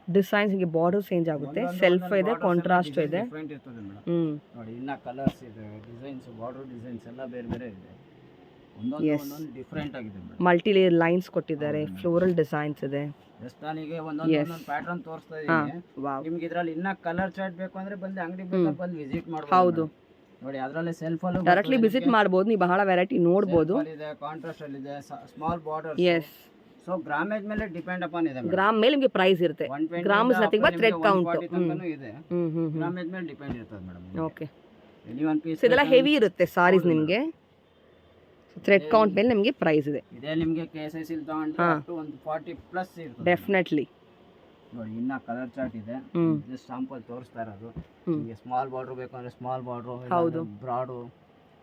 ಡಿಸೈನ್ಸ್ ಹಿಂಗೆ ಬಾರ್ಡರ್ ಚೇಂಜ್ ಆಗುತ್ತೆ. ಸೆಲ್ಫ್ ಇದೆ, ಕಾಂಟ್ರಾಸ್ಟ್ ಇದೆ. ಡಿಫ್ರೆಂಟ್ ಇರ್ತದೆ ಮೇಡಮ್. ನೋಡಿ, ಇನ್ನ ಕಲರ್ಸ್ ಇದೆ, ಡಿಸೈನ್ಸ್, ಬಾರ್ಡರ್ ಡಿಸೈನ್ಸ್ ಎಲ್ಲ ಬೇರೆ ಬೇರೆ ಇದೆ. ಒಂದೊಂದು ಡಿಫ್ರೆಂಟ್ ಆಗಿದೆ ಮೇಡಮ್. ಮಲ್ಟಿ ಲೇಯರ್ ಲೈನ್ಸ್ ಕೊಟ್ಟಿದ್ದಾರೆ. ಫ್ಲೋರಲ್ ಡಿಸೈನ್ಸ್ ಇದೆ. ದಸ್ತಾನಿಗೆ ಒಂದೊಂದು ಪ್ಯಾಟರ್ನ್ ತೋರಿಸ್ತಾ ಇದ್ದೀನಿ. ನಿಮ್ಗೆ ಇದರಲ್ಲಿ ಇನ್ನ ಕಲರ್ ಚಾರ್ಟ್ ಬೇಕು ಅಂದ್ರೆ ಬಂದು ಅಂಗಡಿ ಬಂದು ವಿಸಿಟ್ ಮಾಡಬಹುದು. ಹೌದು, ನೋಡಿ, ಅದರಲ್ಲಿ ಸೆಲ್ಫ್ ಅಲ್ಲಿ ಡೈರೆಕ್ಟ್ಲಿ ವಿಸಿಟ್ ಮಾಡಬಹುದು. ನೀವು ಬಹಳ ವೆರೈಟಿ ನೋಡಬಹುದು. ಇದೆ, ಕಾಂಟ್ರಾಸ್ಟ್ ಅಲ್ಲಿ ಇದೆ, small border. Yes. So grammage ಮೇಲೆ ಡಿಪೆಂಡ್ ಅಪಾನ್ ಇದೆ. ಗ್ರಾಮ್ ಮೇಲೆ ನಿಮಗೆ ಪ್ರೈಸ್ ಇರುತ್ತೆ. Gram is nothing but thread count. ಇದೆ, ಗ್ರಾಮೇಜ್ ಮೇಲೆ ಡಿಪೆಂಡ್ ಇರ್ತದೆ madam. Okay. Any one piece ಇದೆಲ್ಲ ಹೆವಿ ಇರುತ್ತೆ ಸಾರೀಸ್ ನಿಮಗೆ. ಥ್ರೆಡ್ ಕೌಂಟ್ ಮೇಲೆ ನಿಮಗೆ ಪ್ರೈಸ್ ಇದೆ. ಇದೆ ನಿಮಗೆ KSS ಇಲ್ಲಿ ತಗೊಂಡ್ರೆ ಅಪ್ ಟು ಒಂದು 40 ಪ್ಲಸ್ ಇರುತ್ತೆ. ಡೆಫಿನೆಟ್ಲಿ. ನೋಡಿ, ಇನ್ನ ಕಲರ್ ಚಾರ್ಟ್ ಇದೆ. ಜಸ್ಟ್ ಸ್ಯಾಂಪಲ್ ತೋರಿಸ್ತಾ ಇರೋದು. ನಿಮಗೆ ಸ್ಮಾಲ್ ಬಾರ್ಡರ್ ಬೇಕು ಅಂದ್ರೆ ಸ್ಮಾಲ್ ಬಾರ್ಡರ್. ಹೌದು, ಬ್ರಾಡ್.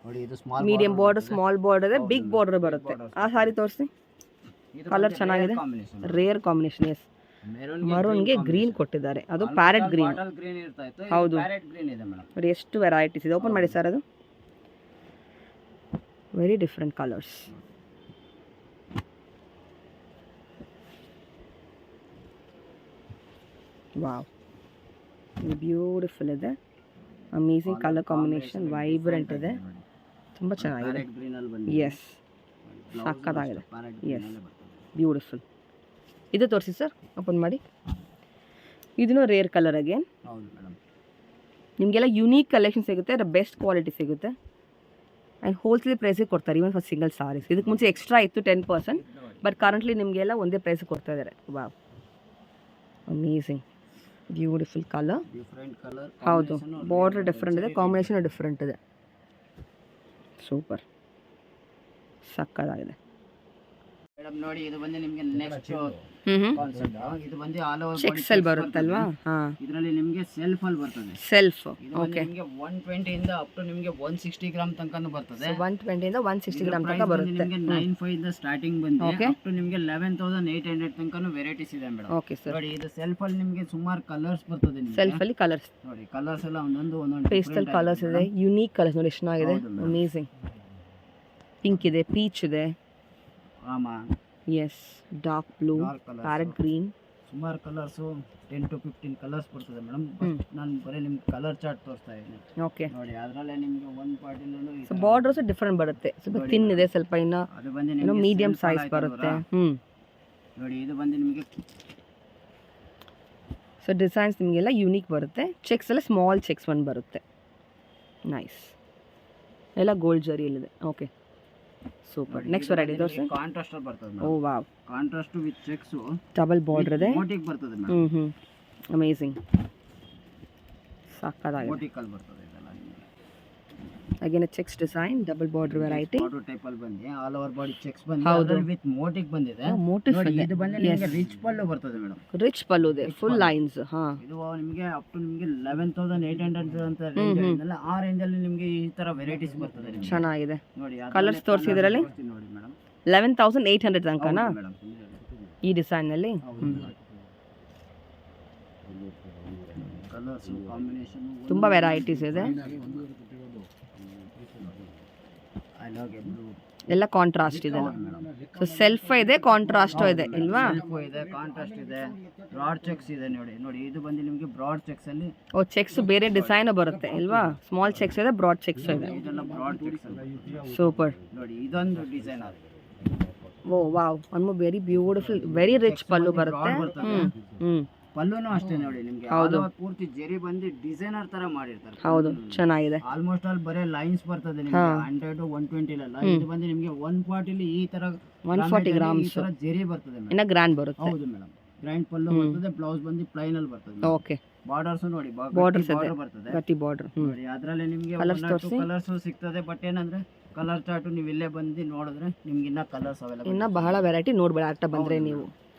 ನೋಡಿ, ಇದು small medium border, small border ಇದೆ, ಬಿಗ್ ಬಾರ್ಡರ್ ಬರುತ್ತೆ. ಆ ಸಾರಿ ತೋರಿಸಿ. ಕಲರ್ ಚೆನ್ನಾಗಿದೆ. Rare combination. ಎಸ್. ಮರೂನ್ಗೆ ಗ್ರೀನ್ ಕೊಟ್ಟಿದ್ದಾರೆ. ಅದು ಪ್ಯಾರೆಟ್ ಗ್ರೀನ್. ಹೌದು, ಪ್ಯಾರೆಟ್ ಗ್ರೀನ್ ಇದೆ ಮೇಡಮ್. ನೋಡಿ, ಎಷ್ಟು ವೆರೈಟೀಸ್ ಇದೆ. ಓಪನ್ ಮಾಡಿ ಸರ್. ಅದು very different colours. Wow, beautiful ಇದೆ. ಅಮೇಸಿಂಗ್ ಕಲರ್ ಕಾಂಬಿನೇಷನ್, ವೈಬ್ರೆಂಟ್ ಇದೆ. ತುಂಬ ಚೆನ್ನಾಗಿದೆ. ಎಸ್, ಸಕ್ಕತ್ತಾಗಿದೆ. Yes, beautiful. ಇದು ತೋರಿಸಿ ಸರ್, ಓಪನ್ ಮಾಡಿ. ಇದನ್ನು ರೇರ್ ಕಲರ್ ಅಗೇನ್. ಹೌದು ಮೇಡಮ್. ನಿಮಗೆಲ್ಲ ಯುನೀಕ್ ಕಲೆಕ್ಷನ್ ಸಿಗುತ್ತೆ. ಅದರ ಬೆಸ್ಟ್ ಕ್ವಾಲಿಟಿ ಸಿಗುತ್ತೆ. ಆ್ಯಂಡ್ ಹೋಲ್ಸೇಲ್ ಪ್ರೈಸಿಗೆ ಕೊಡ್ತಾರೆ. Even for single saris. ಇದಕ್ಕೆ ಮುಂಚೆ ಎಕ್ಸ್ಟ್ರಾ ಇತ್ತು 10%, ಬಟ್ ಕರೆಂಟ್ಲಿ ನಿಮಗೆಲ್ಲ ಒಂದೇ ಪ್ರೈಸಿಗೆ ಕೊಡ್ತಾ ಇದ್ದಾರೆ. Wow, amazing, beautiful colour. ಹೌದು, ಬಾರ್ಡರ್ ಡಿಫ್ರೆಂಟ್ ಇದೆ, ಕಾಂಬಿನೇಷನ್ ಡಿಫ್ರೆಂಟ್ ಇದೆ. ಸೂಪರ್, ಸಕ್ಕತ್ತಾಗಿದೆ ಮೇಡಮ್. ನೋಡಿ, ಇದು ಬಂದು ನಿಮಗೆ ನೆಕ್ಸ್ಟ್ ಕಾನ್ಸೆಪ್ಟ್. ಇದು ಬಂದು ಆಲ್ ಓವರ್ ಚೆಕ್ಸ್ ಅಲ್ಲಿ ಬರುತ್ತಲ್ವಾ? ಹಾ, ಇದರಲ್ಲಿ ನಿಮಗೆ ಸೆಲ್ಫ್ ಅಲ್ಲಿ ಬರ್ತದೆ. ಸೆಲ್ಫ್. ಓಕೆ. ನಿಮಗೆ 120 ಇಂದ ಅಪ್ ಟು ನಿಮಗೆ 160 ಗ್ರಾಮ್ ತನಕನೂ ಬರ್ತದೆ. 120 ಇಂದ 160 ಗ್ರಾಮ್ ತನಕ ಬರುತ್ತೆ. ನಿಮಗೆ 95 ಇಂದ ಸ್ಟಾರ್ಟಿಂಗ್ ಬಂದು ಅಪ್ ಟು ನಿಮಗೆ 11800 ತನಕನೂ ವೆರೈಟೀಸ್ ಇದೆ ಮೇಡಮ್. Okay sir. ನೋಡಿ, ಇದು ಸೆಲ್ಫ್ ಅಲ್ಲಿ ನಿಮಗೆ ಸುಮಾರು ಕಲರ್ಸ್ ಬರ್ತದೆ ನಿಮಗೆ. ಸೆಲ್ಫ್ ಅಲ್ಲಿ ಕಲರ್ಸ್ ನೋಡಿ, ಕಲರ್ಸ್ ಎಲ್ಲ ಒಂದೊಂದು ಪೇಸ್ಟಲ್ ಕಲರ್ಸ್ ಇದೆ. ಯುನೀಕ್ ಕಲರ್ಸ್ ನೋಡಿ, ಎಷ್ಟು ಚೆನ್ನಾಗಿದೆ. ಅಮೇಸಿಂಗ್. ಪಿಂಕ್ ಇದೆ, ಪೀಚ್ ಇದೆ. ಆಮಾ. Yes, dark blue, parrot green. ಸುಮಾರು ಕಲರ್ಸ್ 10 to 15 ಕಲರ್ಸ್ ಬರ್ತದೆ ಮೇಡಮ್. ನಾನು ಬರೀ ನಿಮ್ಗೆ ಕಲರ್ ಚಾರ್ಟ್ ತೋರಿಸ್ತಾ ಇದ್ದೀನಿ. ಓಕೆ. ನೋಡಿ, ಅದರಲ್ಲೇ ನಿಮಗೆ ಒಂದು ಪಾರ್ಟಿನಲ್ಲೂ ಸೊ ಬಾರ್ಡರ್ಸ್ ಡಿಫರೆಂಟ್ ಬರುತ್ತೆ. ಸ್ವಲ್ಪ ಥಿನ್ ಇದೆ, ಸ್ವಲ್ಪ ಅದು ಬಂದು ನಿಮಗೆ ಮೀಡಿಯಂ ಸೈಜ್ ಬರುತ್ತೆ. ನೋಡಿ, ಇದು ಬಂದು ನಿಮಗೆ ಸೊ ಡಿಸೈನ್ಸ್ ನಿಮಗೆಲ್ಲ ಯೂನಿಕ್ ಬರುತ್ತೆ. ಚೆಕ್ಸ್ ಎಲ್ಲ ಸ್ಮಾಲ್ ಚೆಕ್ಸ್ ಒಂದು ಬರುತ್ತೆ. ನೈಸ್. ಎಲ್ಲ ಗೋಲ್ಡ್ ಜರಿಯಲ್ಲಿದೆ. Okay super. ನೆಕ್ಸ್ಟ್ ವೆರೈಟಿ ತೋರಿಸಿ. ಕಾಂಟ್ರಾಸ್ಟ್ ಬರ್ತದೆ. Oh wow. Contrast with checks double border ಇದೆ. ಮೋಟಿಕ್ ಬರ್ತದೆ ಮೇಡಮ್. ಅಮೇಜಿಂಗ್. ಸಾಕಾಗಿದೆ. ಮೋಟಿಕಲ್ ಬರ್ತದೆ ಇದೆಲ್ಲ ನಿಮಗೆ. Again cheques design double border variety. Border type ಅಲ್ಲಿ ಬಂದಿ ಆಲ್ ಓವರ್ ಬಾಡಿ ಚೆಕ್ಸ್ ಬಂದಿದೆ. ಅದರಲ್ಲಿ ವಿತ್ ಮೋಟಿಕ್ ಬಂದಿದೆ. ಮೋಟಿಫ್ ನೋಡಿ ಇದೆ. ಇದು ಬಂದ್ರೆ ನಿಮಗೆ ರಿಚ್ ಪಲ್ಲು ಬರ್ತದೆ ಮೇಡಮ್. ರಿಚ್ ಪಲ್ಲು ಇದೆ. Full lines. ಹಾ ಇದು ನಿಮಗೆ ಅಪ್ ಟು ನಿಮಗೆ 11800 ಅಂತ ರೇಂಜ್ ಇದೆ. ಆ ರೇಂಜ್ ಅಲ್ಲಿ ನಿಮಗೆ ಈ ತರ ವೆರೈಟೀಸ್ ಬರ್ತದೆ ನಿಮಗೆ. ಚೆನ್ನಾಗಿದೆ. ನೋಡಿ ಕಲರ್ಸ್ ತೋರಿಸಿದ್ರಲ್ಲಿ ನೋಡಿ ಮೇಡಮ್. 11800 ತನಕನಾ ಮೇಡಮ್ ಈ ಡಿಸೈನ್ ನಲ್ಲಿ? ಕಲರ್ಸ್ ಕಾಂಬಿನೇಷನ್ ತುಂಬಾ ವೆರೈಟೀಸ್ ಇದೆ. ಎಲ್ಲ ಕಾಂಟ್ರಾಸ್ಟ್ ಇದೆ. ಸೊ ಸೆಲ್ಫ್ ಇದೆ, ಕಾಂಟ್ರಾಸ್ಟ್ ಇದೆ ಇಲ್ವಾ? ಸೆಲ್ಫ್ ಇದೆ, ಕಾಂಟ್ರಾಸ್ಟ್ ಇದೆ, ಬ್ರಾಡ್ ಚೆಕ್ಸ್ ಇದೆ. ನೋಡಿ ನೋಡಿ ಇದು ಬಂದು ನಿಮಗೆ ಬ್ರಾಡ್ ಚೆಕ್ಸ್ ಅಲ್ಲಿ. ಓ ಚೆಕ್ಸ್ ಬೇರೆ ಡಿಸೈನ್ ಬರುತ್ತೆ ಇಲ್ವಾ? ಸ್ಮಾಲ್ ಚೆಕ್ಸ್ ಇದೆ, ಬ್ರಾಡ್ ಚೆಕ್ಸ್ ಇದೆ. ಇದೆಲ್ಲ ಬ್ರಾಡ್ ಚೆಕ್ಸ್ ಅಲ್ಲಿ. ಸೂಪರ್. ನೋಡಿ ಇದೊಂದು ಡಿಸೈನ್ ಅದು. ಓ ವಾವ್. ಒಂದು ವೆರಿ ಬ್ಯೂಟಿಫುಲ್, ವೆರಿ ರಿಚ್ ಪಲ್ಲು ಬರುತ್ತೆ. ಪಲ್ಲುನು ಅಷ್ಟೇ ನೋಡಿ ನಿಮಗೆ. ಹೌದು. ಪೂರ್ತಿ ಜರಿ ಬಂದು ಡಿಸೈನರ್ ತರ ಮಾಡಿರ್ತಾರೆ. ಹೌದು ಚೆನ್ನಾಗಿದೆ. ಆಲ್ಮೋಸ್ಟ್ ಆಲ್ ಬರೇ ಲೈನ್ಸ್ ಬರ್ತದೆ ನಿಮಗೆ. 100 120 ಅಲ್ಲ, ಇದು ಬಂದು ನಿಮಗೆ 140 ಲಿ ಈ ತರ 140 ಗ್ರಾಮ್ಸ್ ಈ ತರ ಜರಿ ಬರ್ತದೆ ಮೇಡಮ್. ಇನ್ನ ಗ್ರ್ಯಾಂಡ್ ಬರುತ್ತೆ. ಹೌದು ಮೇಡಮ್. ಗ್ರ್ಯಾಂಡ್ ಪಲ್ಲು ಬರ್ತದೆ. ಬ್ಲೌಸ್ ಬಂದು ಪ್ಲೈನ್ ಅಲ್ಲಿ ಬರ್ತದೆ. ಓಕೆ. ಬಾರ್ಡರ್ಸ್ ನೋಡಿ ಬಾರ್ಡರ್ಸ್ ಇದೆ, ಬರ್ತದೆ. ಗಟ್ಟಿ ಬಾರ್ಡರ್. ನೋಡಿ ಅದರಲ್ಲಿ ನಿಮಗೆ ಕಲರ್ಸ್ ಸಿಗ್ತದೆ. ಬಟ್ ಏನಂದ್ರೆ ಕಲರ್ ಚಾರ್ಟ್ ನೀವು ಇಲ್ಲೇ ಬಂದು ನೋಡಿದ್ರೆ ನಿಮ್ಗೆ ಇನ್ನ ಕಲರ್ಸ್ ಅವೈಲೇಬಲ್. ಇನ್ನ ಬಹಳ ವೆರೈಟಿ ನೋಡ್ಬೇಡ ಆಗ್ತಾ ಬಂದ್ರೆ ನೀವು.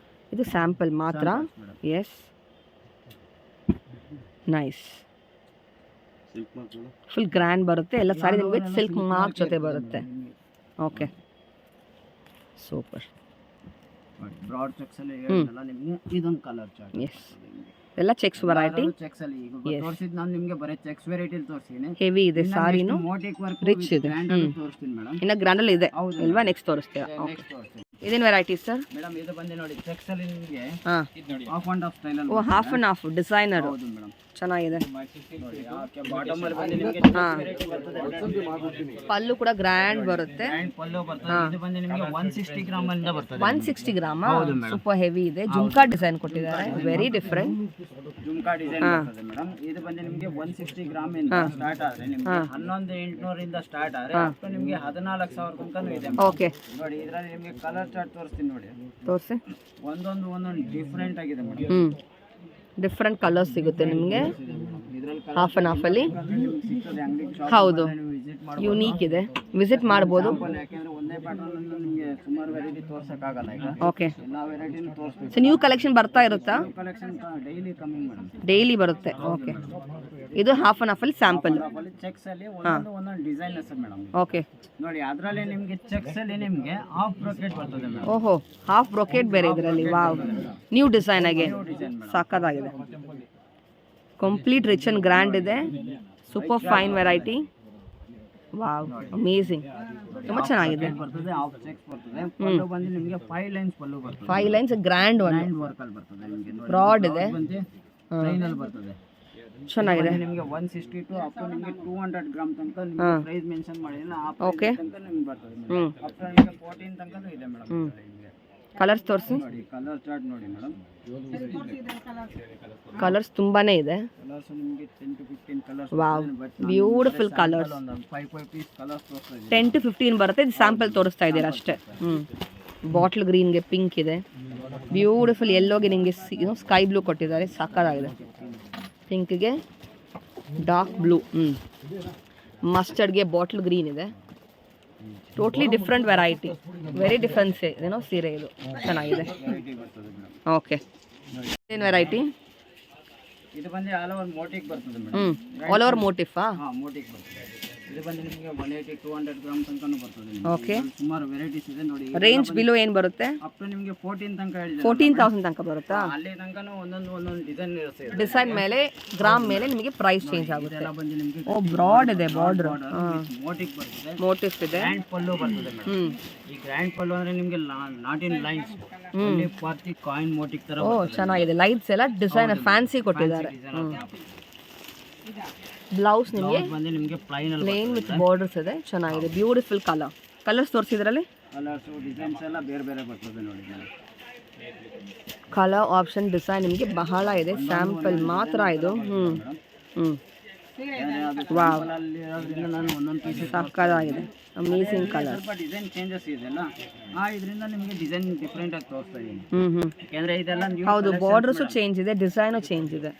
ಇದು ಸ್ಯಾಂಪಲ್ ಮಾತ್ರ. S nice. ಫುಲ್ ಗ್ರ್ಯಾಂಡ್ ಬರುತ್ತೆ. ಎಲ್ಲ ಸಾರಿ ನಿಮಗೆ ಸಿಲ್ಕ್ ಮಾರ್ಕ್ ಜೊತೆ ಬರುತ್ತೆ. Okay super. ಬ್ರಾಡ್ ಚೆಕ್ಸ್ ಅಲ್ಲಿ ಹೇಳಿದ್ನಲ್ಲ ನಿಮಗೆ ಇದೊಂದು ಕಲರ್ ಚಾರ್ಟ್. ಎಸ್ ಎಲ್ಲ ಚೆಕ್ಸ್ ವೆರೈಟಿ. ಚೆಕ್ಸ್ ಅಲ್ಲಿ ಈಗ ತೋರಿಸಿದ್ ನಾನು ನಿಮಗೆ ಬರೀ ಚೆಕ್ಸ್ ವೆರೈಟಿ ಅಲ್ಲಿ ತೋರಿಸ್ತೀನಿ. ಹೆವಿ ಇದೆ ಸಾರಿನು, ಮೋಟಿಕ್ ವರ್ಕ್ ರಿಚ್ ಇದೆ. ತೋರಿಸ್ತೀನಿ ಮೇಡಮ್. ಇನ್ನ ಗ್ರ್ಯಾಂಡ್ ಅಲ್ಲಿ ಇದೆ ಅಲ್ವಾ? ನೆಕ್ಸ್ಟ್ ತೋರಿಸ್ತೀರಾ? ನೆಕ್ಸ್ಟ್ ತೋರಿಸ್ತೀನಿ. ಇದೇನು ವೆರೈಟಿ ಸರ್? ಮೇಡಮ್ ಇದು ಬಂದು ನೋಡಿ ಚೆಕ್ಸ್ ಅಲ್ಲಿ ನಿಮಗೆ ಹಾಂ ಹಾಫ್ ಅಂಡ್ ಹಾಫ್ ಸ್ಟೈಲ್ ಅಲ್ಲಿ. ಓ ಹಾಫ್ ಅಂಡ್ ಹಾಫ್ ಡಿಸೈನರ್. ಹೌದು ಮೇಡಮ್. ಚೆನ್ನಾಗಿದೆ. ನೋಡಿ ಬಾಟಮ್ ಅಲ್ಲಿ ಬಂದು ನಿಮಗೆ ವೆರೈಟಿ ಬರ್ತದೆ. ಪಲ್ಲು ಕೂಡ ಗ್ರ್ಯಾಂಡ್ ಬರುತ್ತೆ. ಗ್ರ್ಯಾಂಡ್ ಪಲ್ಲು ಬರ್ತದೆ. ಇದು ಬಂದು ನಿಮಗೆ 160 ಗ್ರಾಮ್ ಇಂದ ಬರ್ತದೆ. 160 ಗ್ರಾಮ್. ಸೂಪರ್ ಹೆವಿ ಇದೆ. ಜುಮ್ಕಾ ಡಿಸೈನ್ ಕೊಟ್ಟಿದ್ದಾರೆ, ವೆರಿ ಡಿಫರೆಂಟ್. ಜುಮ್ಕಾ ಡಿಸೈನ್ ಬರ್ತದೆ ಮೇಡಮ್. ಇದು ಬಂದು ನಿಮಗೆ 160 ಗ್ರಾಮ್ ಇಂದ ಸ್ಟಾರ್ಟ್ ಆದ್ರೆ ನಿಮಗೆ 11800 ಇಂದ ಸ್ಟಾರ್ಟ್ ಆದ್ರೆ ಅಪ್ ಟು ನಿಮಗೆ 14000 ತನಕನೂ ಇದೆ. ಓಕೆ ನೋಡಿ ಇದರಲ್ಲಿ ನಿಮಗೆ ಕಲರ್ ಚಾರ್ಟ್ ತೋರಿಸ್ತೀನಿ ನೋಡಿ. ತೋರಿಸಿ. ಒಂದೊಂದು ಡಿಫರೆಂಟ್ ಆಗಿದೆ ಮೇಡಮ್. ಡಿಫ್ರೆಂಟ್ ಕಲರ್ಸ್ ಸಿಗುತ್ತೆ ನಿಮಗೆ ಇದರಲ್ಲಿ ಹಾಫ್ ಅಂಡ್ ಹಾಫ್ ಅಲ್ಲಿ. ಸಿಗ್ತದೆ ಅಂಗಡಿ ಶಾಪ್. ಹೌದು ವಿಸಿಟ್ ಮಾಡಿ ಯೂನಿಕ್ ಇದೆ, ವಿಸಿಟ್ ಮಾಡ್ಬೋದು. ಯಾಕೆಂದ್ರೆ ಒಂದೇ ಪ್ಯಾಟರ್ನ್ ಅನ್ನು ನಿಮಗೆ ಸುಮಾರು ವೆರೈಟಿ ತೋರ್ಸಕ್ ಆಗಲ್ಲ. ಈಗ ಓಕೆ. ಎಲ್ಲಾ ವೆರೈಟಿನೂ ತೋರಿಸ್ಬೇಕು. ಸೊ ನ್ಯೂ ಕಲೆಕ್ಷನ್ ಬರ್ತಾ ಇರುತ್ತಾ? Collection daily coming madam. Daily ಬರುತ್ತೆ. ಓಕೆ. ಇದು ಹಾಫ್ ಅಂಡ್ ಹಾಫ್ ಅಲ್ಲಿ ಸ್ಯಾಂಪಲ್. ಚೆಕ್ಸ್ ಅಲ್ಲಿ ಒಂದೊಂದು ಡಿಸೈನ್ ಇದೆ ಮೇಡಮ್. ಓಕೆ. ನೋಡಿ ಅದರಲ್ಲಿ ನಿಮಗೆ ಚೆಕ್ಸ್ ಅಲ್ಲಿ ನಿಮಗೆ ಹಾಫ್ ಬ್ರೋಕೆಟ್ ಬರ್ತದೆ ಮೇಡಮ್. ಓಹೋ ಹಾಫ್ ಬ್ರೊಕೆಟ್ ಬೇರೆ ಇದರಲ್ಲಿ. ವಾವ್ ನ್ಯೂ ಡಿಸೈನ್ ಆಗಿ ಸಾಕಾಗಿದೆ. ಕಂಪ್ಲೀಟ್ ರಿಚ್ ಅಂಡ್ ಗ್ರ್ಯಾಂಡ್ ಇದೆ. Super fine variety. Wow amazing. ತುಂಬ ಚೆನ್ನಾಗಿದೆ. ಬರ್ತದೆ ಹಾಫ್ ಚೆಕ್ಸ್ ಬರ್ತದೆ. ಪಲ್ಲು ಬಂದು ನಿಮಗೆ 5 ಲೈನ್ಸ್ ಪಲ್ಲು ಬರ್ತದೆ. 5 lines grand one. Grand work ಅಲ್ಲಿ ಬರ್ತದೆ ನಿಮಗೆ. ನೋಡಿ ಬ್ರಾಡ್ ಇದೆ, ಬಂದು ಪ್ಲೈನ್ ಅಲ್ಲಿ ಬರ್ತದೆ. ಚೆನ್ನಾಗಿದೆ. ನಿಮಗೆ 160 ಟು ಅಪ್ ಟು ನಿಮಗೆ 200 ಗ್ರಾಮ್ ತನಕ ನಿಮಗೆ ಪ್ರೈಸ್ ಮೆನ್ಷನ್ ಮಾಡಿಲ್ಲ. ಆ ಪ್ರೈಸ್ ತನಕ ನಿಮಗೆ ಬರ್ತದೆ ಮೇಡಮ್. ಅಪ್ ಟು ನಿಮಗೆ 14 ತನಕನೂ ಇದೆ ಮೇಡಮ್. ಕಲರ್ಸ್ ತೋರಿಸಿ. ನೋಡಿ ಕಲರ್ ಚಾರ್ಟ್ ನೋಡಿ ಮೇಡಮ್. ಕಲರ್ಸ್ ತುಂಬಾನೇ ಇದೆ. ಕಲರ್ಸ್ ನಿಮಗೆ 10 to 15 colours. Wow beautiful colours. 5 piece colours ತೋರಿಸ್ತಾ ಇದ್ದೀನಿ. 10 to 15 ಬರುತ್ತೆ. ಇದು ಸ್ಯಾಂಪಲ್ ತೋರಿಸ್ತಾ ಇದ್ದೀರಾ ಅಷ್ಟೇ. ಬಾಟ್ಲ್ ಗ್ರೀನ್ಗೆ ಪಿಂಕ್ ಇದೆ. ಬ್ಯೂಟಿಫುಲ್ ಯೆಲ್ಲೋಗೆ ನಿಮಗೆ ಸ್ಕೈ ಬ್ಲೂ ಕೊಟ್ಟಿದ್ದಾರೆ. ಸಾಕಾಗಿದೆ. ಪಿಂಕ್ಗೆ ಡಾರ್ಕ್ ಬ್ಲೂ. ಮಸ್ಟರ್ಡ್ಗೆ ಬಾಟ್ಲ್ ಗ್ರೀನ್ ಇದೆ. Totally different variety, very difference ಏನೋ ಸೀರೆ ಇದು. ಚೆನ್ನಾಗಿದೆ. ಓಕೆ. ಏನು ವೆರೈಟಿ? ಇದು ಬಂದು ಆಲ್ ಓವರ್ ಮೋಟಿಕ್ ಬರ್ತದೆ ಮೇಡಮ್. All over ಮೋಟಿಫಾ? ಹಾಂ ಮೋಟಿಕ್ ಬರ್ತದೆ. ಇದು ಬಂದು ನಿಮಗೆ 180 200 ಗ್ರಾಮ್ ತನಕನೂ ಬರ್ತದೆ. ಓಕೆ. ಸುಮಾರು ವೆರೈಟೀಸ್ ಇದೆ ನೋಡಿ. ರೇಂಜ್ ಬಿಲೋ ಏನು ಬರುತ್ತೆ? ಅಪ್ ಟು ನಿಮಗೆ 14 ತನಕ ಹೇಳಿದೆ. 14,000 ತನಕ ಬರುತ್ತಾ? ಅಲ್ಲಿ ತನಕನೂ ಒಂದೊಂದು ಡಿಸೈನ್ ಇರುತ್ತೆ. ಡಿಸೈನ್ ಮೇಲೆ ಗ್ರಾಮ್ ಮೇಲೆ ನಿಮಗೆ ಪ್ರೈಸ್ ಚೇಂಜ್ ಆಗುತ್ತೆ. ಇದೆಲ್ಲ ಬಂದು ನಿಮಗೆ ಓ ಬ್ರಾಡ್ ಇದೆ ಬಾರ್ಡರ್. ಮೋಟಿಕ್ ಬರ್ತದೆ. ಮೋಟಿಫ್ ಇದೆ. ಗ್ರ್ಯಾಂಡ್ ಪಲ್ಲು ಬರ್ತದೆ ಮೇಡಮ್. ಈ ಗ್ರ್ಯಾಂಡ್ ಪಲ್ಲು ಅಂದ್ರೆ ನಿಮಗೆ not in lines, only party coin motif ತರ. ಓ ಚೆನ್ನಾಗಿದೆ. ಲೈಟ್ಸ್ ಎಲ್ಲ ಡಿಸೈನ್ ಫ್ಯಾನ್ಸಿ ಕೊಟ್ಟಿದ್ದಾರೆ. ಬ್ಲೌಸ್ ನಿಮಗೆ ಬಂದು ನಿಮಗೆ ಪ್ಲೇನ್ ವಿತ್ ಬಾರ್ಡರ್ಸ್ ಇದೆ. ಚೆನ್ನಾಗಿದೆ. ಬ್ಯೂಟಿಫುಲ್ ಕಲರ್ಸ್ ತೋರಿಸಿದ್ರಲ್ಲಿ. ಕಲರ್ಸ್ ಡಿಸೈನ್ಸ್ ಎಲ್ಲ ಬೇರೆ ಬೇರೆ ಬರ್ತದೆ ನೋಡಿ. ಕಲರ್ ಆಪ್ಷನ್ ಡಿಸೈನ್ ನಿಮಗೆ ಬಹಳ ಇದೆ, ಸ್ಯಾಂಪಲ್ ಮಾತ್ರ ಇದು. ವಾವ್, ನಾನು ಒಂದೊಂದು ಪೀಸ್ ಸಕ್ಕತ್ತಾಗಿದೆ, ಅಮೇಸಿಂಗ್ ಕಲರ್. ಸ್ವಲ್ಪ ಡಿಸೈನ್ ಚೇಂಜಸ್ ಇದೆಲ್ಲ ಇದರಿಂದ ನಿಮಗೆ ಡಿಸೈನ್ ಡಿಫ್ರೆಂಟ್ ಆಗಿ ತೋರಿಸ್ತಾ ಇದ್ದೀನಿ. ಯಾಕಂದ್ರೆ ಇದೆಲ್ಲ ನ್ಯೂ ಹೌದು, ಬಾರ್ಡರ್ಸು ಚೇಂಜ್ ಇದೆ, ಡಿಸೈನು ಚೇಂಜ್ ಇದೆ,